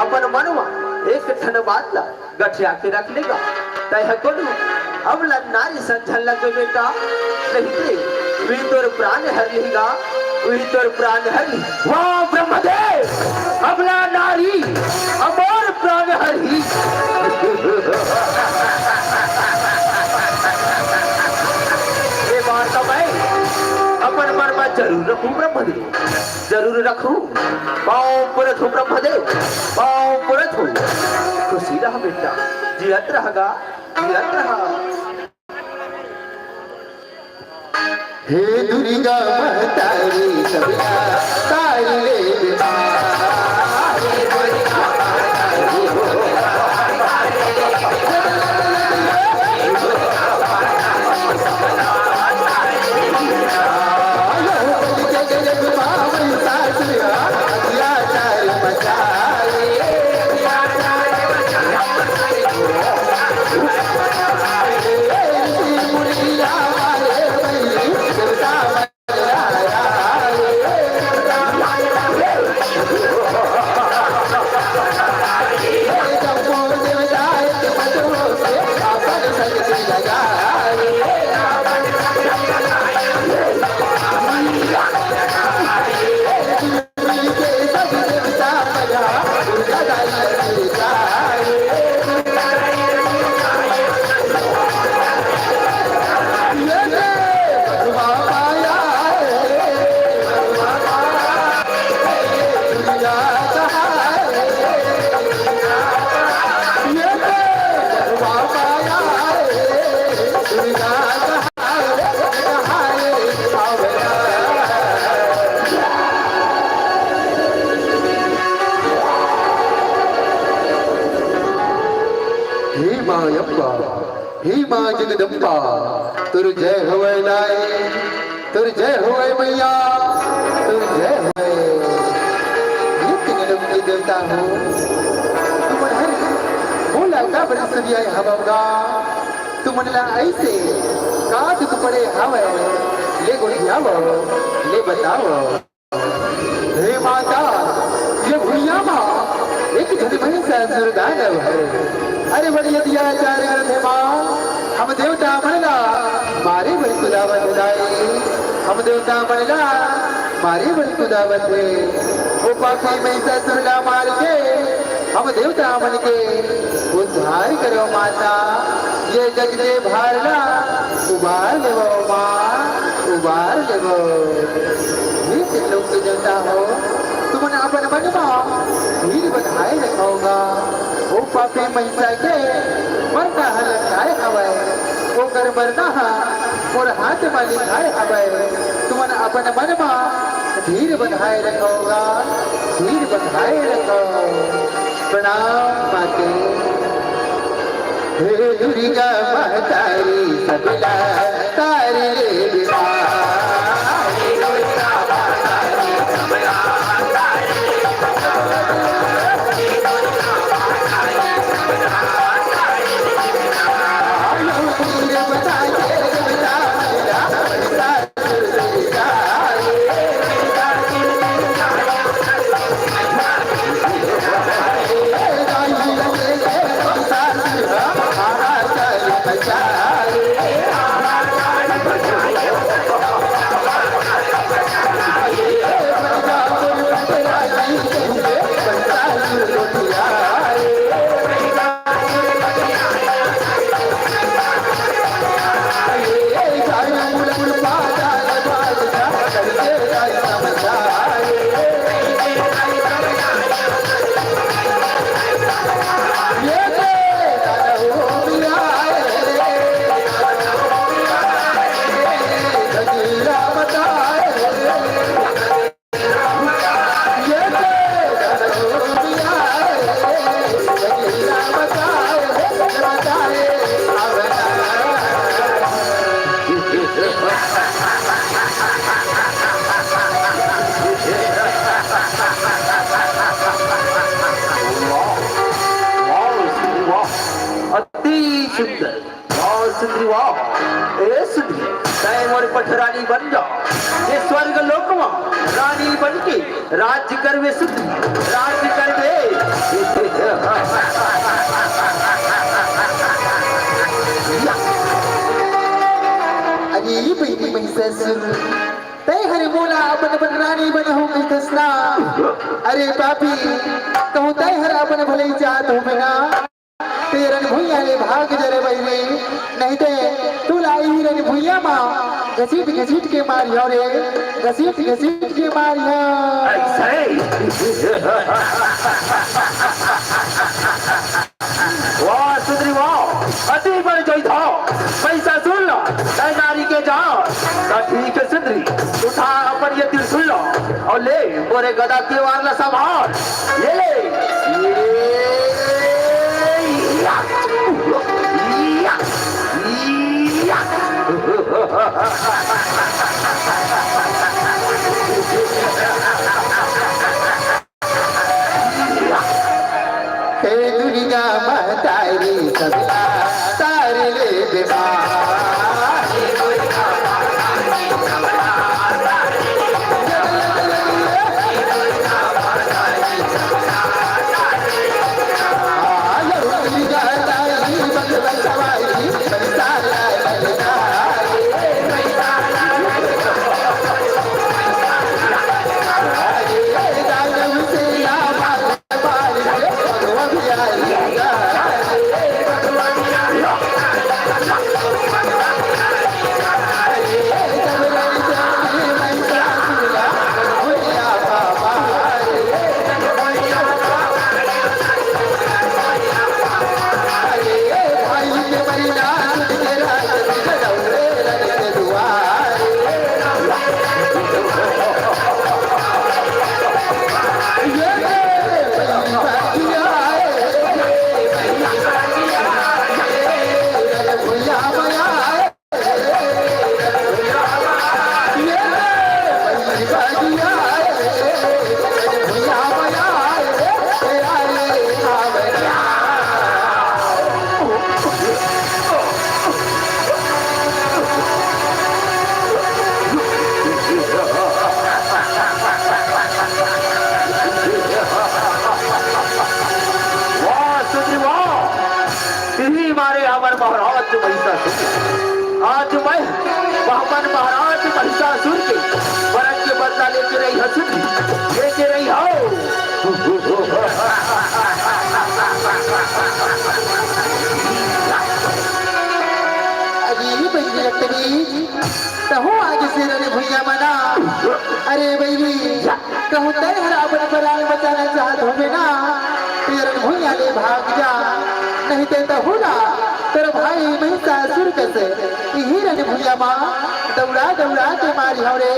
अपन मनवा एक ठन बात ला गठिया के रख लेगा। तय हकोलू अब ला नारी संझल लग बेटा। नहीं ते वही तोर प्राण हर लेगा, वही तोर प्राण हर ली। वाह ब्रह्मदेव, अबला नारी अमर प्राण हरि। ये बात तो मैं अपन मन में जरूर रखूं ब्रह्मदेव, जरूर रखूं। पाँव पुरत हो ब्रह्मदेव, पाँव पुरत हो। खुशी रहा बेटा, जियत रहेगा, जियत रहा। हे दुर्गा महतारी सबला तारी ले बिना। हे मां जगदम्बा, तुर जय होवे नाय, तुर जय होवे मैया, तुर जय होवे। नित्य जन्म की देवता हो तुम हर बोला का बड़ी सदिया हवगा। तुम मनला ऐसे का दुख पड़े हवे, ले गुड़ियावो, ले बताओ। हे माता, ये भुइया मां एक धन से सुरगानव है। अरे बड़ी अत्याचार करते माँ, हम देवता मनला मारे बड़ी खुदावत हम देवता बनला मारी बलकुदा बंदे वो पापी महिषासुरला मार के हम देवता बन के उद्धार करो माता ये जग दे भारला उबार लेवो माँ उबार लेवो लोग के देवता हो तुमने अपन मन में भीड़ बधाए रखोगा वो पापी महिषा के मरना हलकाए हवे वो कर मरना और हाथ में लिखाए हवे तुमने अपन मन में धीर बधाए रखोगा धीर बधाए रखो प्रणाम माते हे दुर्गा महतारी सबला तारे रे रानी बन जाओ ये स्वर्ग लोक में रानी बन के राज्य करवे सुख राज्य करवे अरे बेटी महिषासुर तय हरे बोला अपन अपन रानी बन हो मैं दसना अरे पापी कहूँ तय हर अपन भले जात हो मैं ना तेरन भुइया ले भाग जरे बैले नहीं ते तू लाई रन भुइया माँ घसीट के मारियो रे घसीट के मारियो वाह सुंदरी वाह अति बड़ जोई था पैसा सुन लो नारी के जाओ ठीक है सुंदरी उठा अपन ये दिल सुन लो और ले बोरे गदा के वारला संभाल ये ले हे दुर्गा महतारी सबला तारे ले बेमार वामन महाराज महिषासुर के वरन के बदला लेके रही हो सुधी, लेके रही हो। अरे बहनी रखनी कहो आगे से रने भैया मना। अरे बहनी कहो तय हरावन बलाल बचाना चाहत होगे ना, तेरन भैया ले भाग जा, नहीं ते होला तेरा भाई महिषासुर कैसे हिरन भैया माँ दौड़ा दौड़ा के मारी हो रे,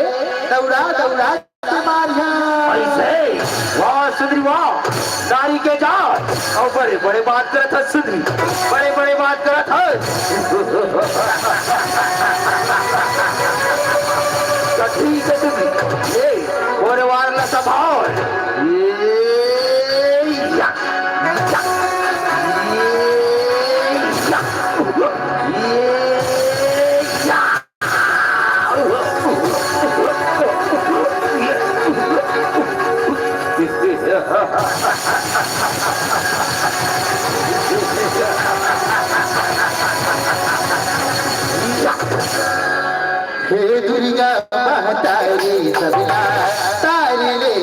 दौड़ा दौड़ा के मारी। ऐसे वाह सुधरी वाह, नारी के जात और बड़े बड़े बात करत है सुधरी, बड़े बड़े बात करत है। तो ठीक है सुधरी, ये और वारला संभाल। ये या, या, हे दुर्गा महतारी सबला तारी ले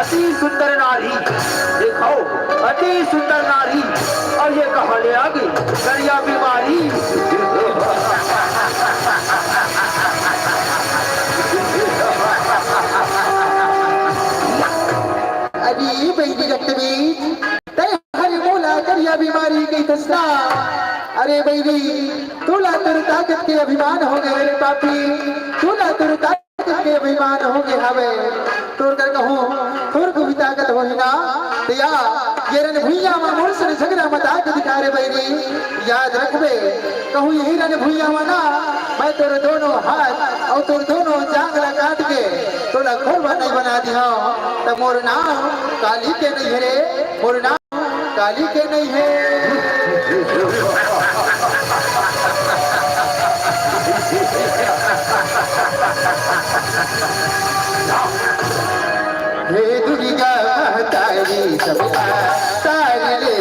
अति सुंदर नारी, देखो अति सुंदर नारी, और ये कहाँ ले आ गई दरिया बीमारी। अरे बहनी रक्तबी तय हरी मोला दरिया बीमारी की दस्ता। अरे बहनी तोला तुर ताकत के अभिमान हो गए रे पापी, तोला तुर ताकत के अभिमान हो गए हवे तोर कर कहूँ तोर को भी ताकत हो ही ना या ये रन भुइया में मोर से झगड़ा मत आके दिखा रे बहनी, याद रखबे कहूँ यही रन भुइया में ना मैं तोर दोनों हाथ और तोर दोनों जांगला काट के तोला खोलवा नहीं बना दिया। तब मोर नाम काली के नहीं है रे, मोर नाम काली के नहीं है। हे दुर्गा महतारी सबला तारी ले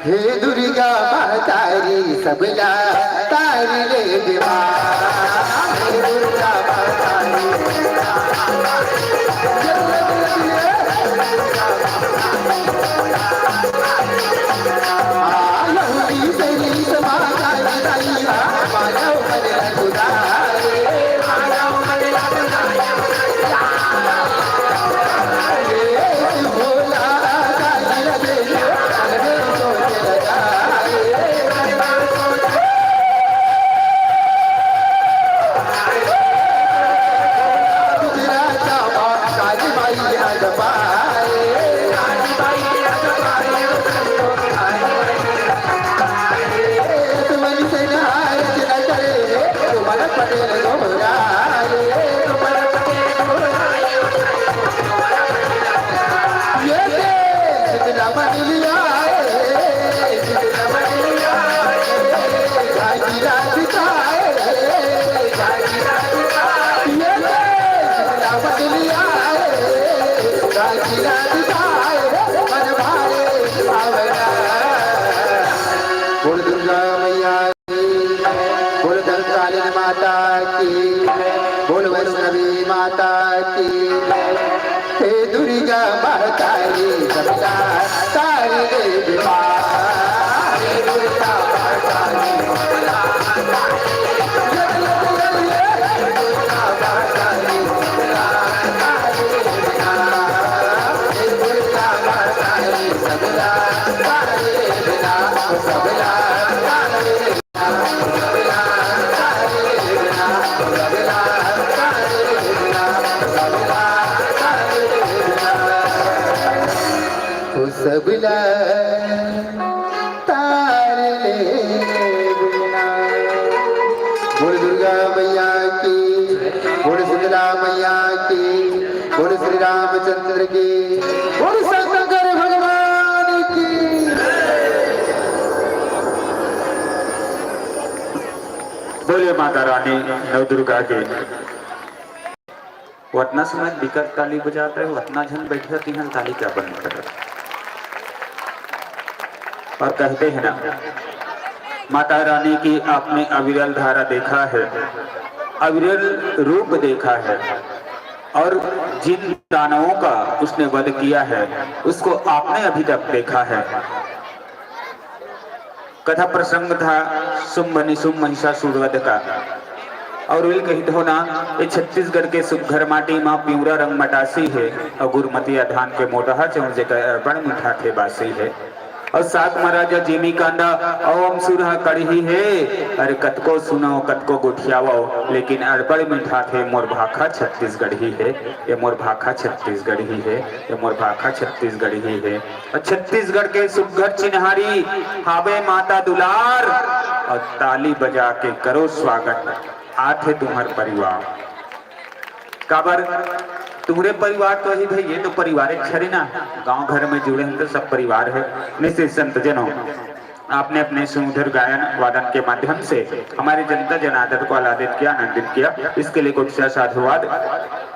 हे दुर्गा महतारी सबला तारी ले देवा हे दुर्गा महतारी आयी सरी समाता दाईरा मानव मन गुदारे मानव मन भोला दाई लगे माता की बोल वैष्णवी माता की हे दुर्गा महतारी सबला तारी देवा हे दुर्गा महतारी सबला तार ले बिना बोल दुर्गा मैया की बोल शीतला मैया की बोल श्री रामचंद्र की बोल शंकर भगवान की। बोले माता रानी नव दुर्गा के वतना समय बिकट ताली बजाते हैं, वतना जन बैठे तीन ताली क्या बंद कर और कहते हैं ना, माता रानी की आपने अविरल धारा देखा है, अविरल रूप देखा है, और जिन दानवों का उसने वध किया है उसको आपने अभी तक देखा है। कथा प्रसंग था शुंभ निशुंभ महिषासुर वध का, और वे कही हो ना, ये छत्तीसगढ़ के सुघर माटी माँ पिवरा रंग मटासी है, और गुरमतिया धान के मोटहा चौजे का बड़ मीठा थे बासी है, और सात महाराजा जेमी कांदा ओम सुरहा कड़ी है, अरे कतको सुनो कतको गुठियावो, लेकिन अड़बड़ मीठा थे मोर भाखा छत्तीसगढ़ ही है, ये मोर भाखा छत्तीसगढ़ ही है, ये मोर भाखा छत्तीसगढ़ ही है। और छत्तीसगढ़ के सुघर चिन्हारी हावे माता दुलार, और ताली बजा के करो स्वागत आथे तुम्हार परिवार। काबर तुम्हारे परिवार तो ही भाई, ये तो परिवार एक छरे ना, गांव घर में जुड़े हैं तो सब परिवार है। निश्चित संत जनों, आपने अपने सुमधुर गायन वादन के माध्यम से हमारी जनता जनार्दन को आह्लादित किया, आनंदित किया, इसके लिए कुछ साधुवाद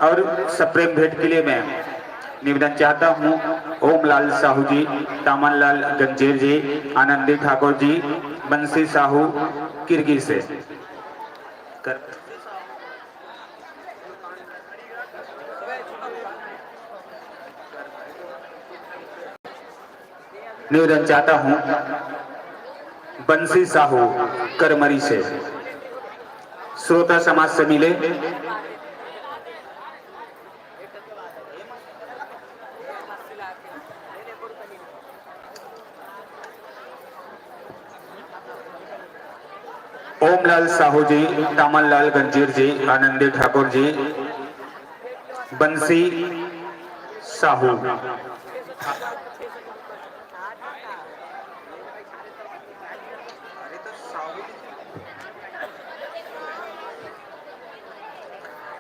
और सप्रेम भेंट के लिए मैं निवेदन चाहता हूँ ओम लाल साहू जी, तामन लाल गंजेर जी, आनंदी ठाकुर जी, बंसी साहू किरगिर से निवेदन चाहता हूं बंसी साहू करमरी से श्रोता समाज से मिले। ओम लाल साहू जी, तामन लाल गंजीर जी, आनंदी ठाकुर जी, बंसी साहू।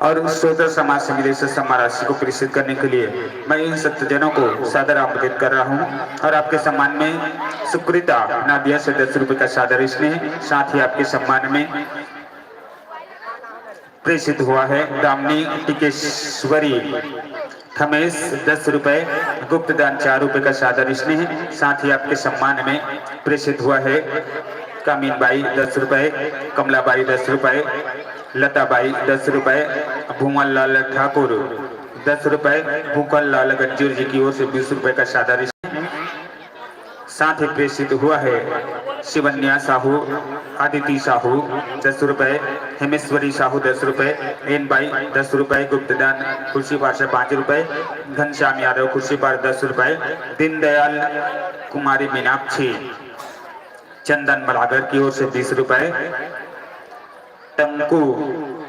और श्रोता समाज से मिले से सम्मान राशि को प्रेषित करने के लिए मैं इन सत्तजनों को सादर आमंत्रित कर रहा हूं, और आपके सम्मान में सुकृता नादिया से 10 रुपए का सादर स्नेह, साथ ही आपके सम्मान में प्रेषित हुआ है दामनी टिकेश्वरी थमेश 10 रुपए, गुप्त दान 4 रुपए का सादर स्नेह, साथ ही आपके सम्मान में प्रेषित हुआ है कामीन बाई 10 रुपए, कमलाबाई 10 रुपए, लताबाई 10 रुपए, भूमल लाल ठाकुर 10 रुपए, भूकल लाल गंजीर जी की ओर से 20 रुपए का सादर, साथ ही प्रेषित हुआ है शिवन्या साहू, आदिति साहू 10 रुपए, हेमेश्वरी साहू 10 रुपए, एन बाई 10 रुपए, गुप्तदान खुर्शी पार से 5 रुपए, घनश्याम यादव खुर्शी पार 10 रुपए, दीनदयाल कुमारी मीनाक्षी चंदन मलागर की ओर से 20 रुपए, टंकू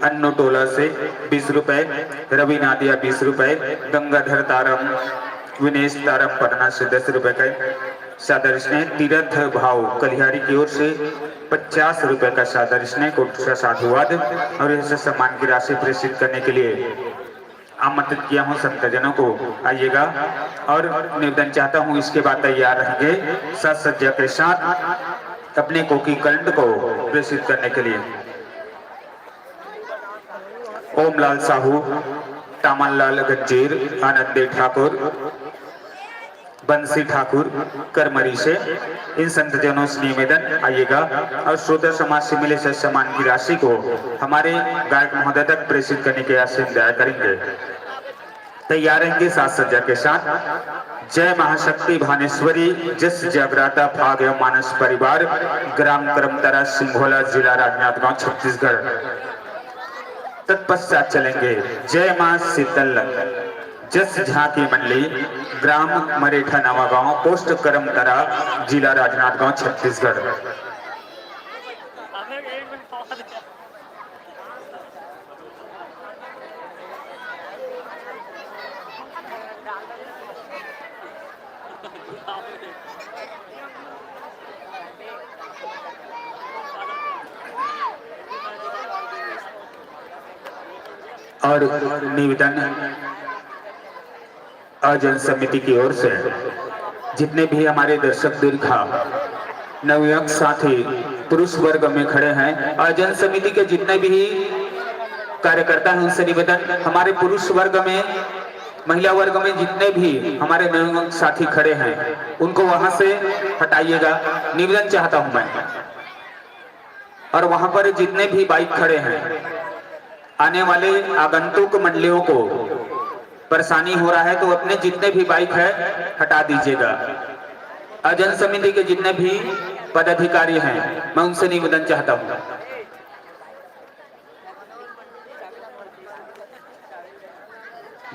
अन्नू टोला से 20 रुपए, रवि नादिया 20 रुपए, गंगाधर तारम विनेश तारम पटना से 10 रुपए का सादर स्नेह, तीरथ भाव कलिहारी की ओर से 50 रुपए का सादर स्नेह को साधुवाद, और ऐसे सम्मान की राशि प्रेषित करने के लिए आमंत्रित किया हूँ संतजनों को, आइएगा। और निवेदन चाहता हूँ इसके बाद तैयार रहेंगे साज सज्जा के साथ अपने कोकी कंठ को प्रेषित करने के लिए। ओम लाल साहू, तामन लाल गंजीर, आनंदी ठाकुर, बंसी ठाकुर करमरी से इन संतजनों से निवेदन, आइएगा और श्रोता समाज से मिले से सम्मान की राशि को हमारे गायक महोदय तक प्रेषित करने के आशीर्वाद दया करेंगे। तैयार रहेंगे साज सज्जा के साथ। जय महाशक्ति भानेश्वरी, जस जागराता भाग्य मानस परिवार, ग्राम करमतरा, सिंघोला, जिला राजनांदगांव, छत्तीसगढ़। तत्पश्चात चलेंगे जय मां शीतल, जस झांकी मंडली, ग्राम मरेठा नवागांव, पोस्ट करमतरा, जिला राजनांदगांव, छत्तीसगढ़। और निवेदन जन समिति की ओर से जितने भी हमारे दर्शक दीर्घा नवयुवक साथी पुरुष वर्ग में खड़े हैं, जन समिति के जितने भी कार्यकर्ता हैं उनसे निवेदन, हमारे पुरुष वर्ग में महिला वर्ग में जितने भी हमारे नए साथी खड़े हैं उनको वहां से हटाइएगा, निवेदन चाहता हूं मैं। और वहां पर जितने भी बाइक खड़े हैं, आने वाले आगंतुक मंडलियों को परेशानी हो रहा है, तो अपने जितने भी बाइक है हटा दीजिएगा। और जन समिति के जितने भी पदाधिकारी हैं मैं उनसे निवेदन चाहता हूं।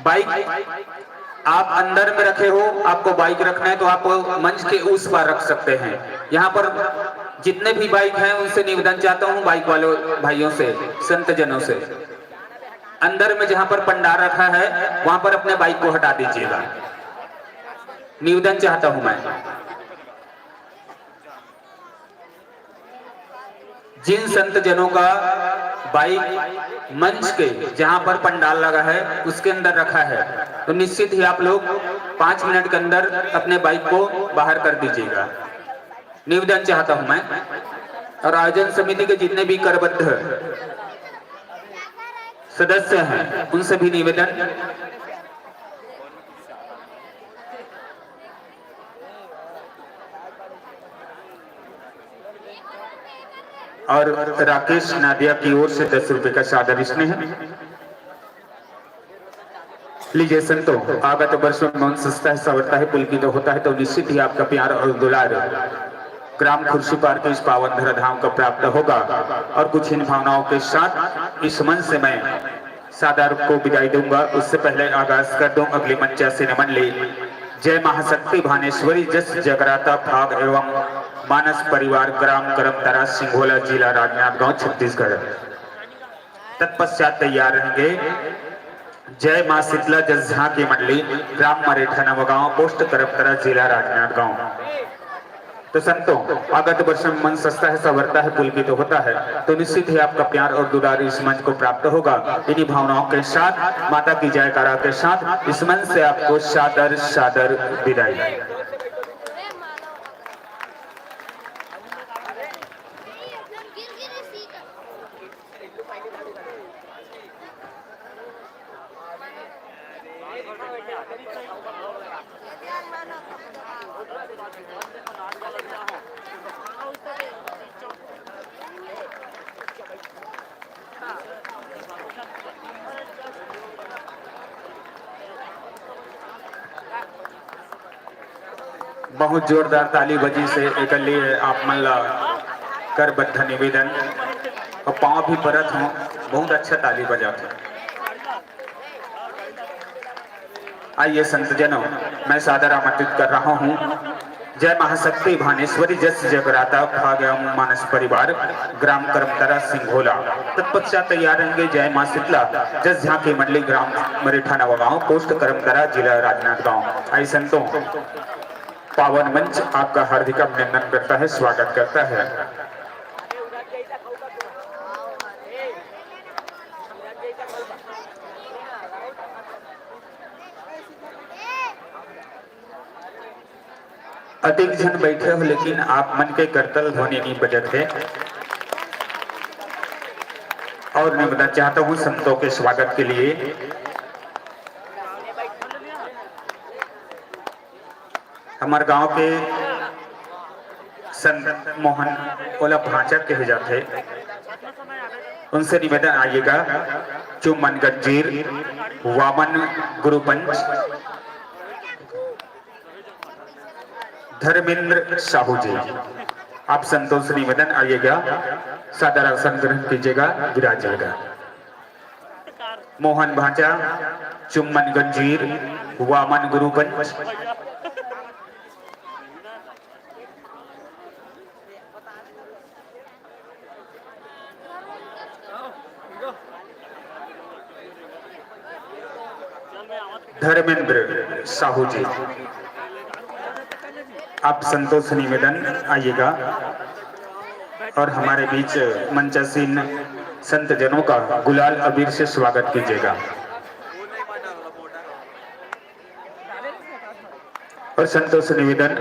बाइक आप अंदर में रखे हो, आपको बाइक रखना है तो आप मंच के उस पार रख सकते हैं। यहाँ पर जितने भी बाइक हैं उनसे निवेदन चाहता हूँ, बाइक वालों भाइयों से, संत जनों से, अंदर में जहां पर पंडाल रखा है वहां पर अपने बाइक को हटा दीजिएगा, निवेदन चाहता हूं मैं। जिन संत जनों का बाइक मंच के जहां पर पंडाल लगा है उसके अंदर रखा है, तो निश्चित ही आप लोग 5 मिनट के अंदर अपने बाइक को बाहर कर दीजिएगा, निवेदन चाहता हूं मैं। और आयोजन समिति के जितने भी करबद्ध सदस्य हैं उनसे भी निवेदन। और राकेश नादिया की ओर से 10 रुपए का सादर स्नेह है। लीजिए संतों, आगत वर्षों में मन सस्ता है, सवरता है, पुलकित होता है, तो निश्चित ही आपका प्यार और दुलार ग्राम खुर्शीपार के इस पावन धरा धाम को प्राप्त होगा। और कुछ इन भावनाओं के साथ इस मंच से मैं सादर को विदाई दूंगा। उससे पहले आगाज कर दूं अगली मंचासी नमन ले। जय महाशक्ति भानेश्वरी जस जगराता भाग एवं मानस परिवार ग्राम करमतरा सिंघोला जिला राजनांदगांव छत्तीसगढ़। तत्पश्चात तैयार रहेंगे जय मां शीतला जस झांकी मंडली ग्राम मरेठा नवगांव पोस्ट करमतरा जिला राजनांदगांव। तो संतों, आगत वर्ष में मन सस्ता है, सवरता है, पुलकित तो होता है, तो निश्चित ही आपका प्यार और दुलार इस मंच को प्राप्त होगा। इन्हीं भावनाओं के साथ माता की जयकारा के साथ इस मंच से आपको सादर सादर विदाई। बहुत जोरदार ताली बजी से एक लिए आप मन ला कर बद्ध निवेदन और पांव भी परत हों, बहुत अच्छा ताली बजा था। आइए संत जनों, मैं सादर आमंत्रित कर रहा हूं जय महाशक्ति भानेश्वरी जस जगराता भाग एवं मानस परिवार ग्राम करमतरा सिंघोला। तत्पश्चात तैयार रहेंगे जय मां शीतला जस झांकी मंडली ग्राम मरेठा नवगांव पोस्ट करमतरा जिला राजनांदगांव। आई संतों, पावन मंच आपका हार्दिक अभिनंदन करता है, स्वागत करता है। अधिक जन बैठे हो लेकिन आप मन के करतल ध्वनि नहीं बजते। और मैं बताना चाहता हूं संतों के स्वागत के लिए हमारे गांव के संत मोहन ओला भांचा कहे जाते, उनसे निवेदन आइएगा चुम्बन गंजीर वामन गुरुपंच धर्मेंद्र साहू जी। आप संतों से निवेदन आइएगा, सादर आसन ग्रहण कीजिएगा, विराजिएगा। मोहन भांचा चुम्बन गंजीर वामन गुरुपंच धर्मेंद्र साहू जी। आप संतोष निवेदन आइएगा और हमारे बीच मंचासीन संत जनों का गुलाल अबीर से स्वागत कीजिएगा। और संतोष निवेदन,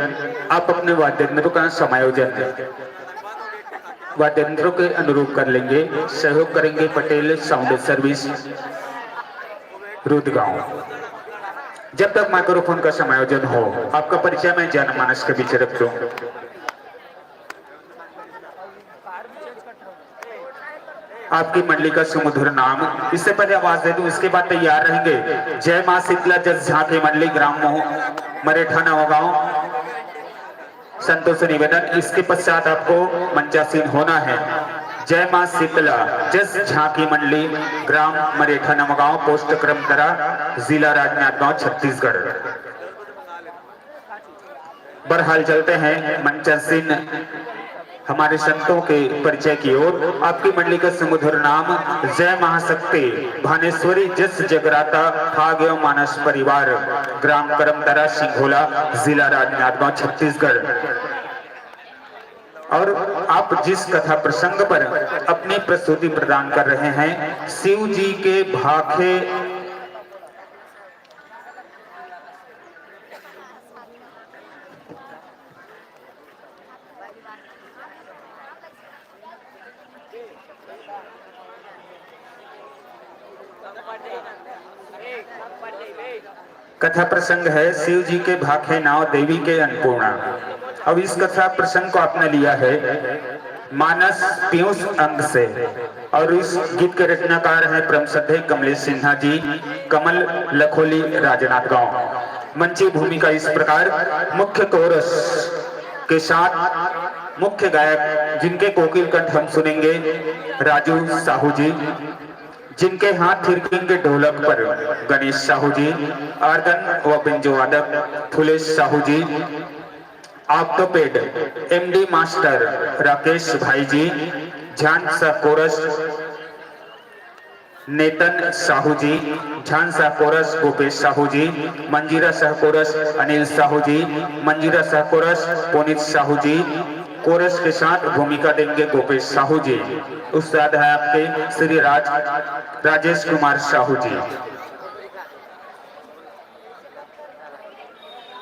आप अपने वाद्य यंत्रों का समायोजन वाद्य यंत्रों के अनुरूप कर लेंगे। सहयोग करेंगे पटेल साउंड सर्विस रुदगांव। जब तक माइक्रोफोन का समायोजन हो, आपका परिचय मैं जनमानस के बीच रख दूं। आपकी मंडली का सुमधुर नाम, इससे पहले आवाज दे दूं, इसके बाद तैयार रहेंगे। जय मां शीतला जस झांकी मंडली ग्राम मरेठा नवागांव, संतों से निवेदन, इसके पश्चात आपको मंचासीन होना है। जय मां शीतला जस झांकी मंडली ग्राम मरेठा नवागांव, पोस्ट क्रमतरा, जिला राजनांदगांव, छत्तीसगढ़। बहरहाल चलते हैं मंचासीन हमारे संतों के परिचय की ओर। आपकी मंडली का सुमधुर नाम, जय महाशक्ति भानेश्वरी जस जगराता खाग्यो मानस परिवार, ग्राम करमतरा, सिंघोला, जिला राजनांदगांव, छत्तीसगढ़। और आप जिस कथा प्रसंग पर अपनी प्रस्तुति प्रदान कर रहे हैं, शिव जी के भाखे कथा प्रसंग है शिव जी के भाखे नाव देवी के अन्नपूर्णा। अब इस कथा प्रसंग को आपने लिया है मानस पीयूष अंग से, और इस गीत के रचनाकार हैं परम श्रद्धेय कमलेश सिन्हा जी, कमल लखोली, राजनांदगांव। मंची भूमिका इस प्रकार, मुख्य कोरस के साथ मुख्य गायक जिनके कोकिल कंठ हम सुनेंगे, राजू साहू जी, जिनके हाथ थिरकिंग के ढोलक पर गणेश साहू जी, आर्गन व बिंजो वादक फुलेश साहू जी, ऑक्टोपेड एमडी मास्टर राकेश भाई जी, झांसा कोरस नेतन साहू जी, झांसा कोरस गोपेश साहू जी, मंजीरा सह कोरस अनिल साहू जी, मंजीरा सह कोरस पुनीत साहू जी, कोरस के साथ भूमिका देंगे गोपेश साहू जी। उस्ताद है आपके श्री राजेश कुमार साहू जी।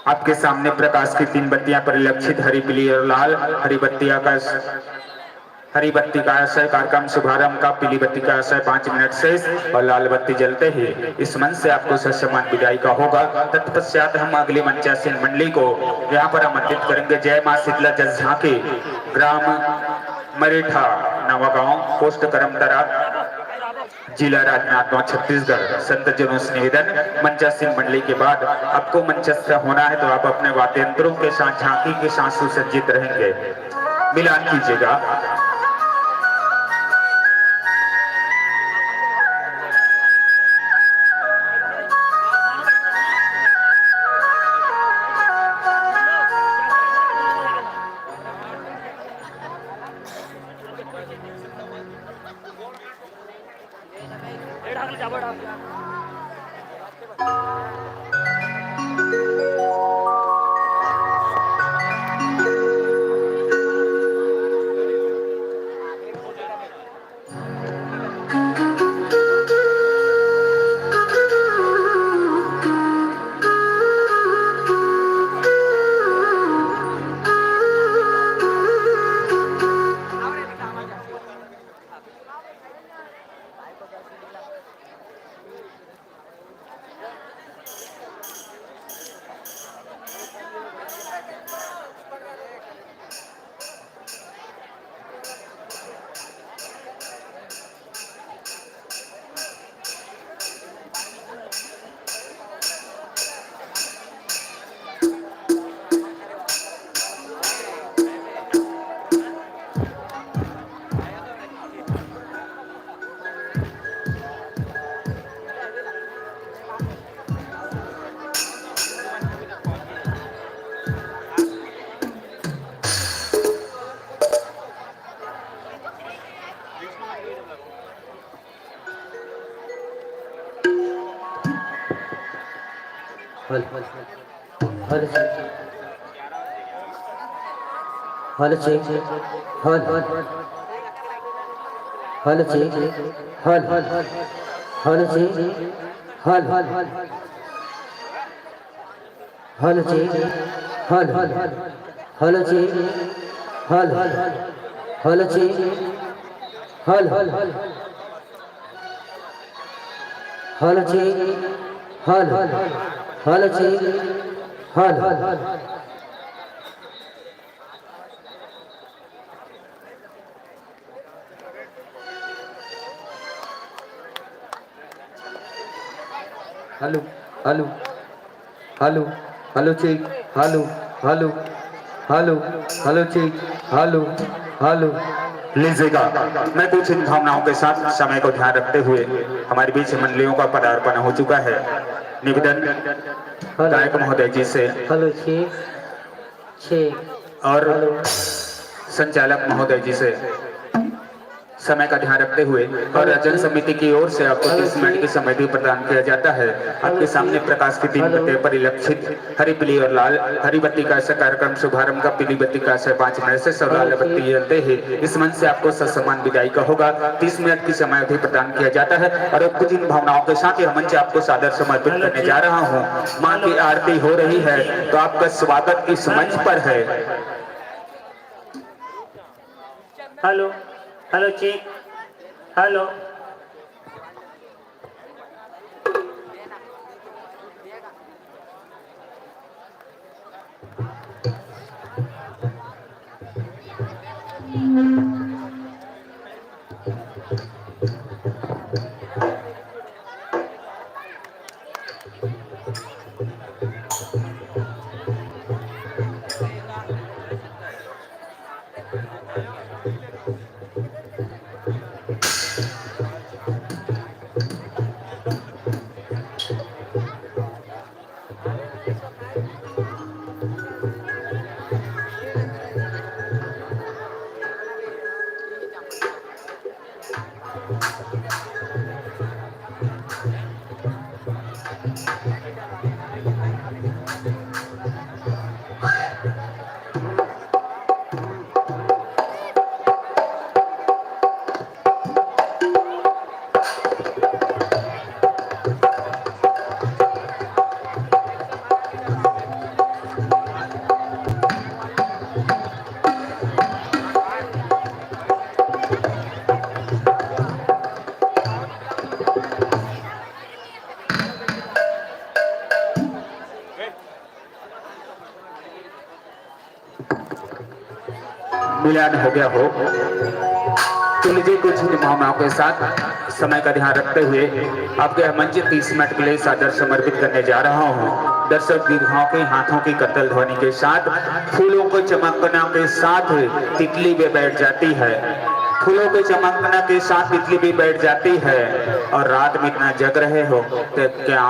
आपके सामने प्रकाश की 3 बत्तियां परिलक्षित, हरी, पीली और लाल। हरी बत्ती का आशय कार्यक्रम शुभारंभ का, पीली बत्ती का आशय 5 मिनट शेष, और लाल बत्ती जलते ही इस मंच से आपको ससम्मान विदाई का होगा। तत्पश्चात हम अगली मंचासीन मंडली को यहाँ पर आमंत्रित करेंगे। जय मां शीतला जस झांकी ग्राम मरेठा नवागांव, पोस्ट करमतरा, जिला राजनांदगांव, छत्तीसगढ़। संतजनों से निवेदन, मंचासीन मंडली के बाद आपको मंचस्थ होना है, तो आप अपने वाद्य यंत्रों के साथ झांकी के साथ सुसज्जित रहेंगे। मिलान कीजिएगा। हल हल हल हल चेक हल हल चेक हल हल चेक हल हल चेक हल हल चेक हल हल चेक हल hello check hello hello check hello hello hello hello hello check hello hello hello hello check hello hello. लीजिएगा, मैं कुछ इन भावनाओं के साथ समय को ध्यान रखते हुए हमारे बीच मंडलियों का पदार्पण हो चुका है। निवेदन गायक महोदय जी से हेलो चेक चेक और संचालक महोदय जी से समय का ध्यान रखते हुए और जन समिति की ओर से आपको 30 मिनट की समय भी प्रदान किया जाता है। आपके सामने प्रकाश की 3 बत्तियां परिलक्षित, हरी पीली और लाल। हरी बत्ती का ऐसा कार्यक्रम शुभारंभ का, पीली बत्ती का ऐसा 5 मिनट से सब लाल बत्ती जलते ही इस मंच से आपको ससम्मान विदाई का होगा। 30 मिनट की समय अवधि प्रदान किया जाता है और अब कुछ इन भावनाओं के साथ यह मंच आपको सादर समर्पित करने जा रहा हूँ। माँ की आरती हो रही है तो आपका स्वागत इस मंच पर है। Hello hello check hello. मिलान हो गया हो तो लीजिए कुछ भावनाओं के साथ समय का ध्यान रखते हुए आपके मंच 30 मिनट के लिए सादर समर्पित करने जा रहा हूँ। दर्शक दीर्घाओं के हाथों की कत्तल ध्वनि के साथ, फूलों को चमकना के साथ तितली भी बैठ जाती है। फूलों के चमकना के साथ तितली भी बैठ जाती है। और रात में इतना जग रहे हो तो क्या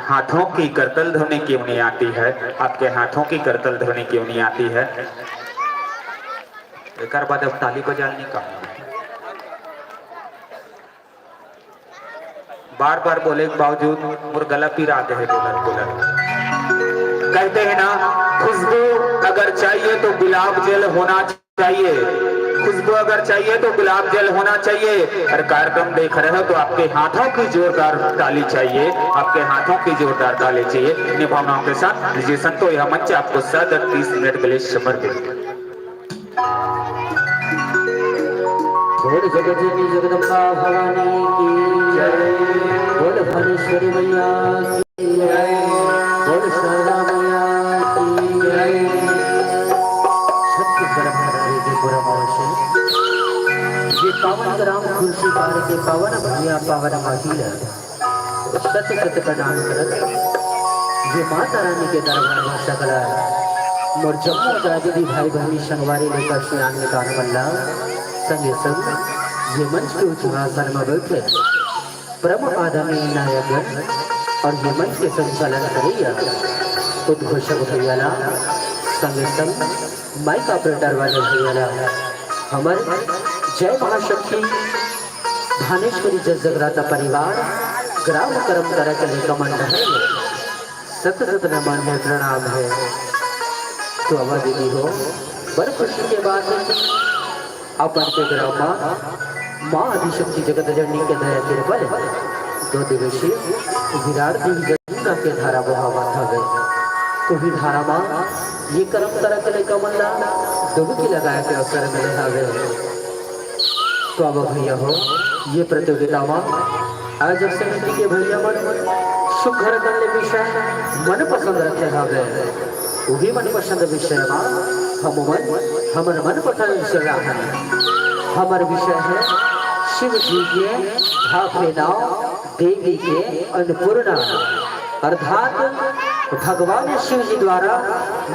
हाथों की करतल ध्वनि क्यों नहीं आती है? आपके हाथों की करतल ध्वनि क्यों नहीं आती है? एक बाद अब ताली बजाने का बार बार बोले के बावजूद और गला पिरा दे है बोलर। कहते हैं ना, खुशबू अगर चाहिए तो गुलाब जल होना चाहिए। खुशबू अगर चाहिए तो गुलाब जल होना चाहिए। और कार्यक्रम देख रहे हो तो आपके हाथों की जोरदार ताली चाहिए। आपके हाथों की जोरदार ताली चाहिए। इन भावनाओं के साथ लीजिए संतो, यह मंच आपको सादर 30 मिनट के लिए समर्पित। बोल जगजननी जगदम्बा भवानी की जय। बोल भुवनेश्वरी मैया की जय। बोल शारदा मैया की जय। सत्य परंपरा के पुरमावशे ये पावन ग्राम खुर्शी पार के पावन भैया पावन माटीला सत्य सत्य प्रणाम करत ये माता रानी के दरबार में सकला मोर जम्मू दादी भाई बहनी संगवारी लेकर सियान में गान बल्ला संगे संग ये मंच के उच्चासन में बैठे प्रमुख आदरणीय नायकगण और ये मंच के संचालन करिया उद्घोषक भैयाला संगे संग माइक ऑपरेटर वाले भैयाला हमारे जय महाशक्ति धानेश्वरी जगराता परिवार ग्राम कर्म करा के कमंड है सत सत नमन है, प्रणाम है। तो अवा दीदी हो बड़ खुशी के बाद अपन के ग्राम माँ आदिशक्ति जगत जननी के दया के बल 2 दिवसीय विराट देवी जमुना के धारा बहावत हवे। तो भी धारा माँ ये कर्म तरह के कमला डुबकी लगाया के अवसर मिले हवे। तो अब भैया हो ये प्रतियोगिता में आज समिति के भैया मन सुघर करले विषय मन पसंद रखे हवे वही मन पसंद विषय हमर मन पसंद विषय है हमर विषय है शिव जी के भावे नाव देवी के अन्नपूर्णा अर्थात भगवान शिव जी द्वारा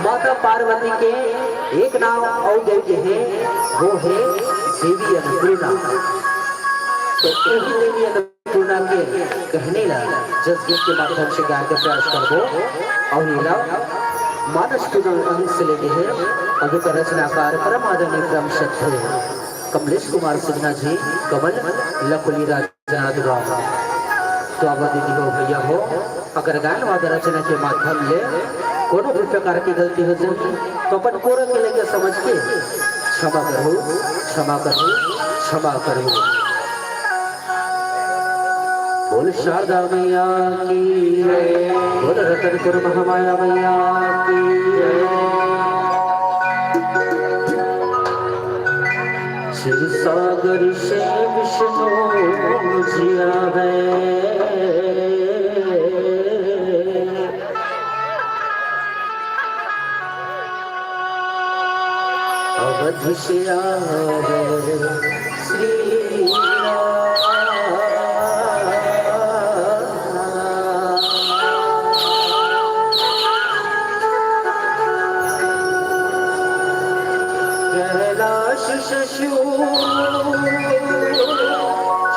माता पार्वती के एक नाम और देवी है वो है देवी अन्नपूर्णा। तो यही देवी अन्नपूर्णा के कहने ला जस गीत के माध्यम से गाय का प्रयास करबो और नीला मानस के अंश से लेके है अभी का रचनाकार परम आदरणीय क्रम सत्य कमलेश कुमार सिन्हा जी कमल लकुली राजनाथ गाँव। तो अब दीदी हो भैया हो अगर गायन वाद्य रचना के माध्यम ले कोनो भी प्रकार की गलती हो जाए तो अपन कोरन के लेके समझ के क्षमा करो क्षमा करो क्षमा करो। बोल शारदा मैया की बोल रतनपुर महामाया मैया की शिव सागर से विष्णु जी आवे अवध से आवे श्री कैलाश शशु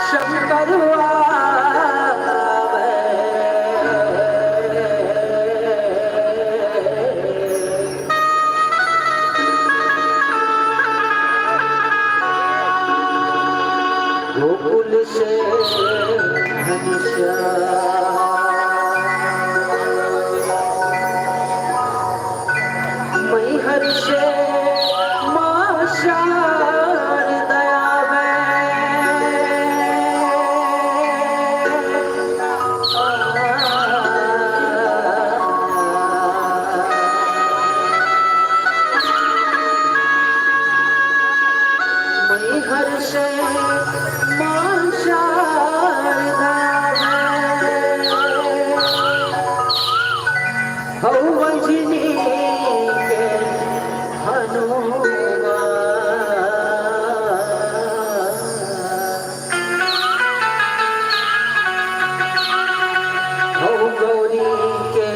शंकर गोकुल से मैहर से मां शारदा मैहर से मां शारदा हो वंजनी के हनुमान हो गौरी के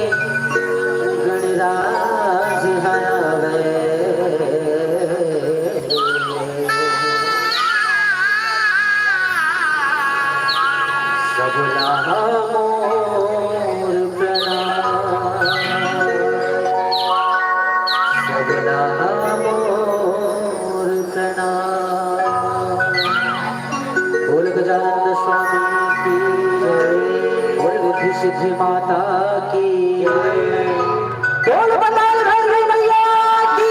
गणराज हरावे सबला मोर प्रणाम सबला मोर प्रणाम। बोल गजानन स्वामी की बोल बुद्धि सिद्धि माता की बोल बताल भैरवी मैया की।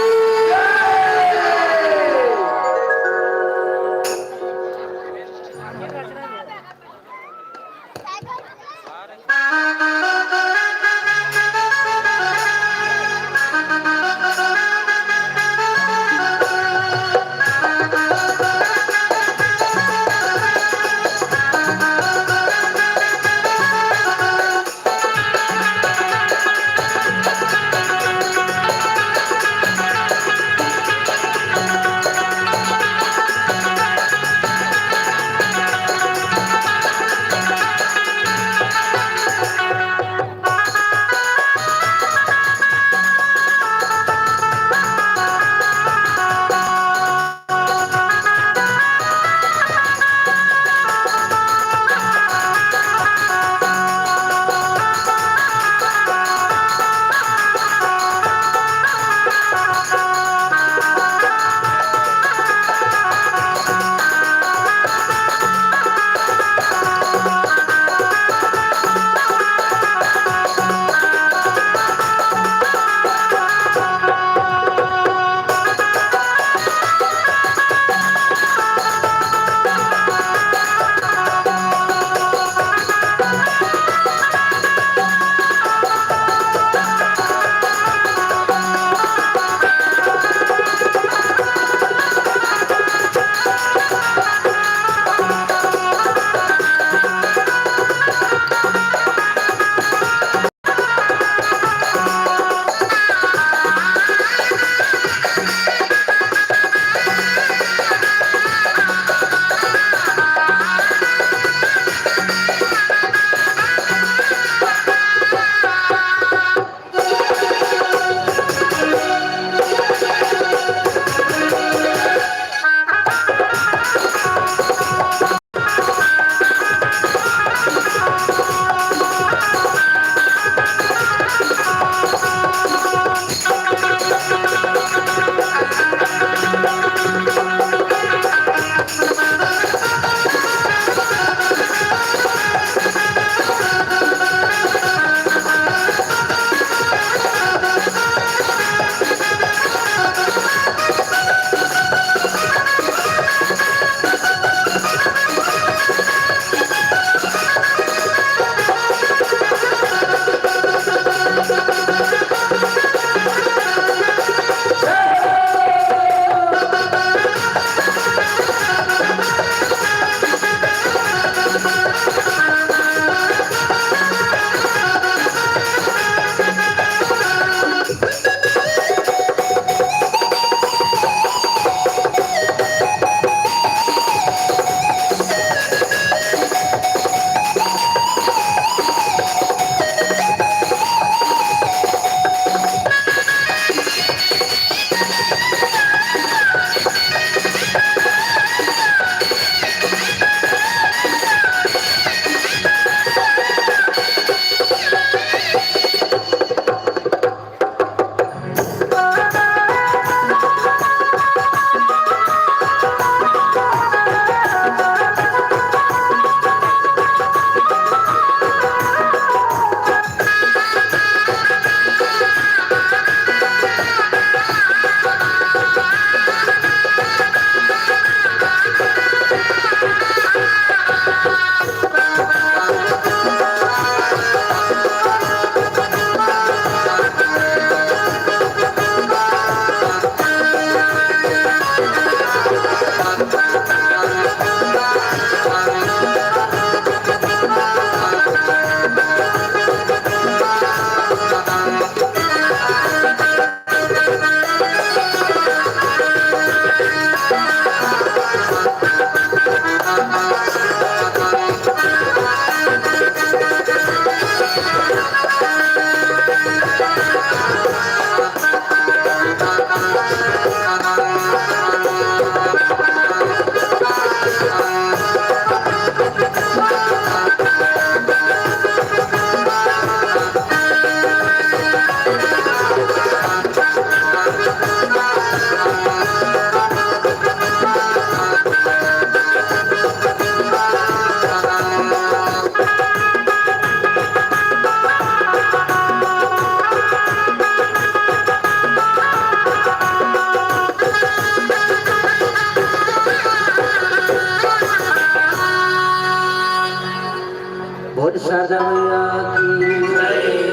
बोल शारदा मैया की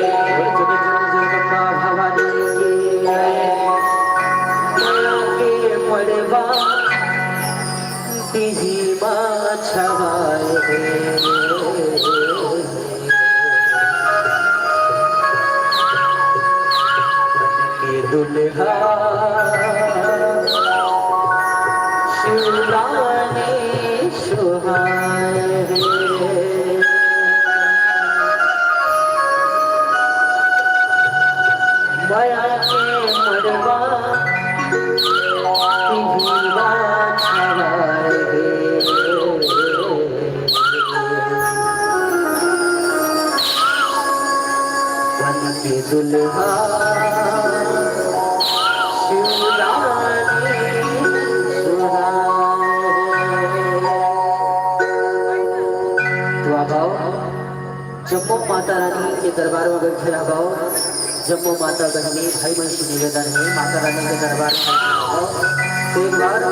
बोल जगत जगदम्बा भवानी की मैया के मड़वा तिजी माँ छवाए के दुल्हा शिवरानी सुहाए माया के मड़वा तिजवा छवाए बन के दुल्हा जम्मू माता रानी के दरबार में बैठे रहो जम्मू माता बहनी भाई बहन से निवेदन है माता रानी के दरबार में आओ तो एक बार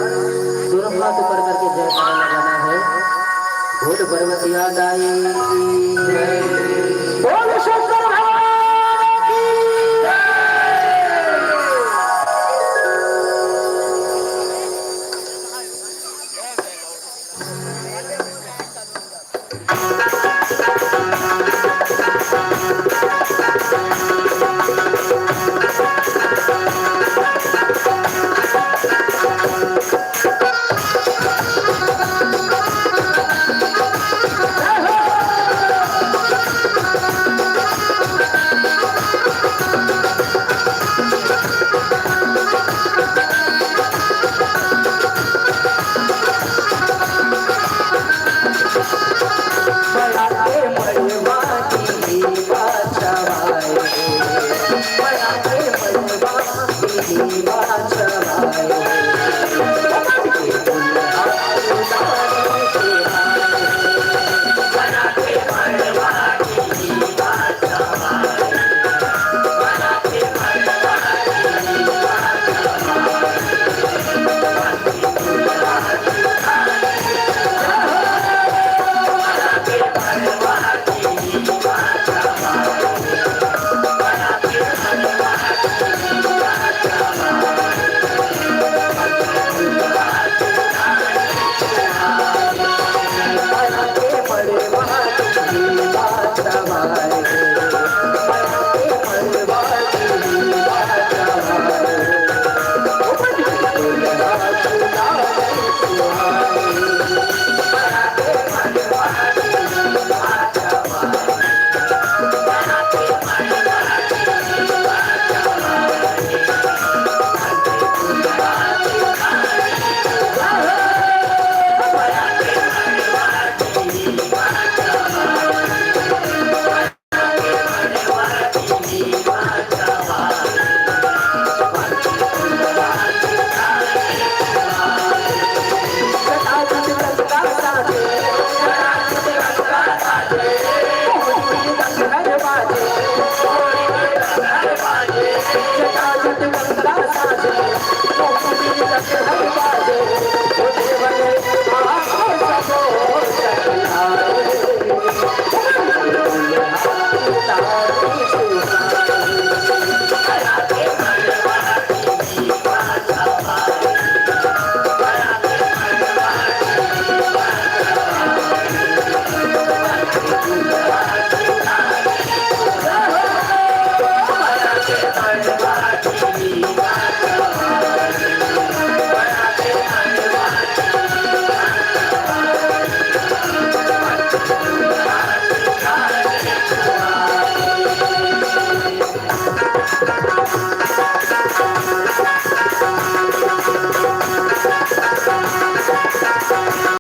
दोनों हाथ ऊपर करके जयकारा लगाना है भोल पर्वत याद आई बोल शंकर भगवान की Hare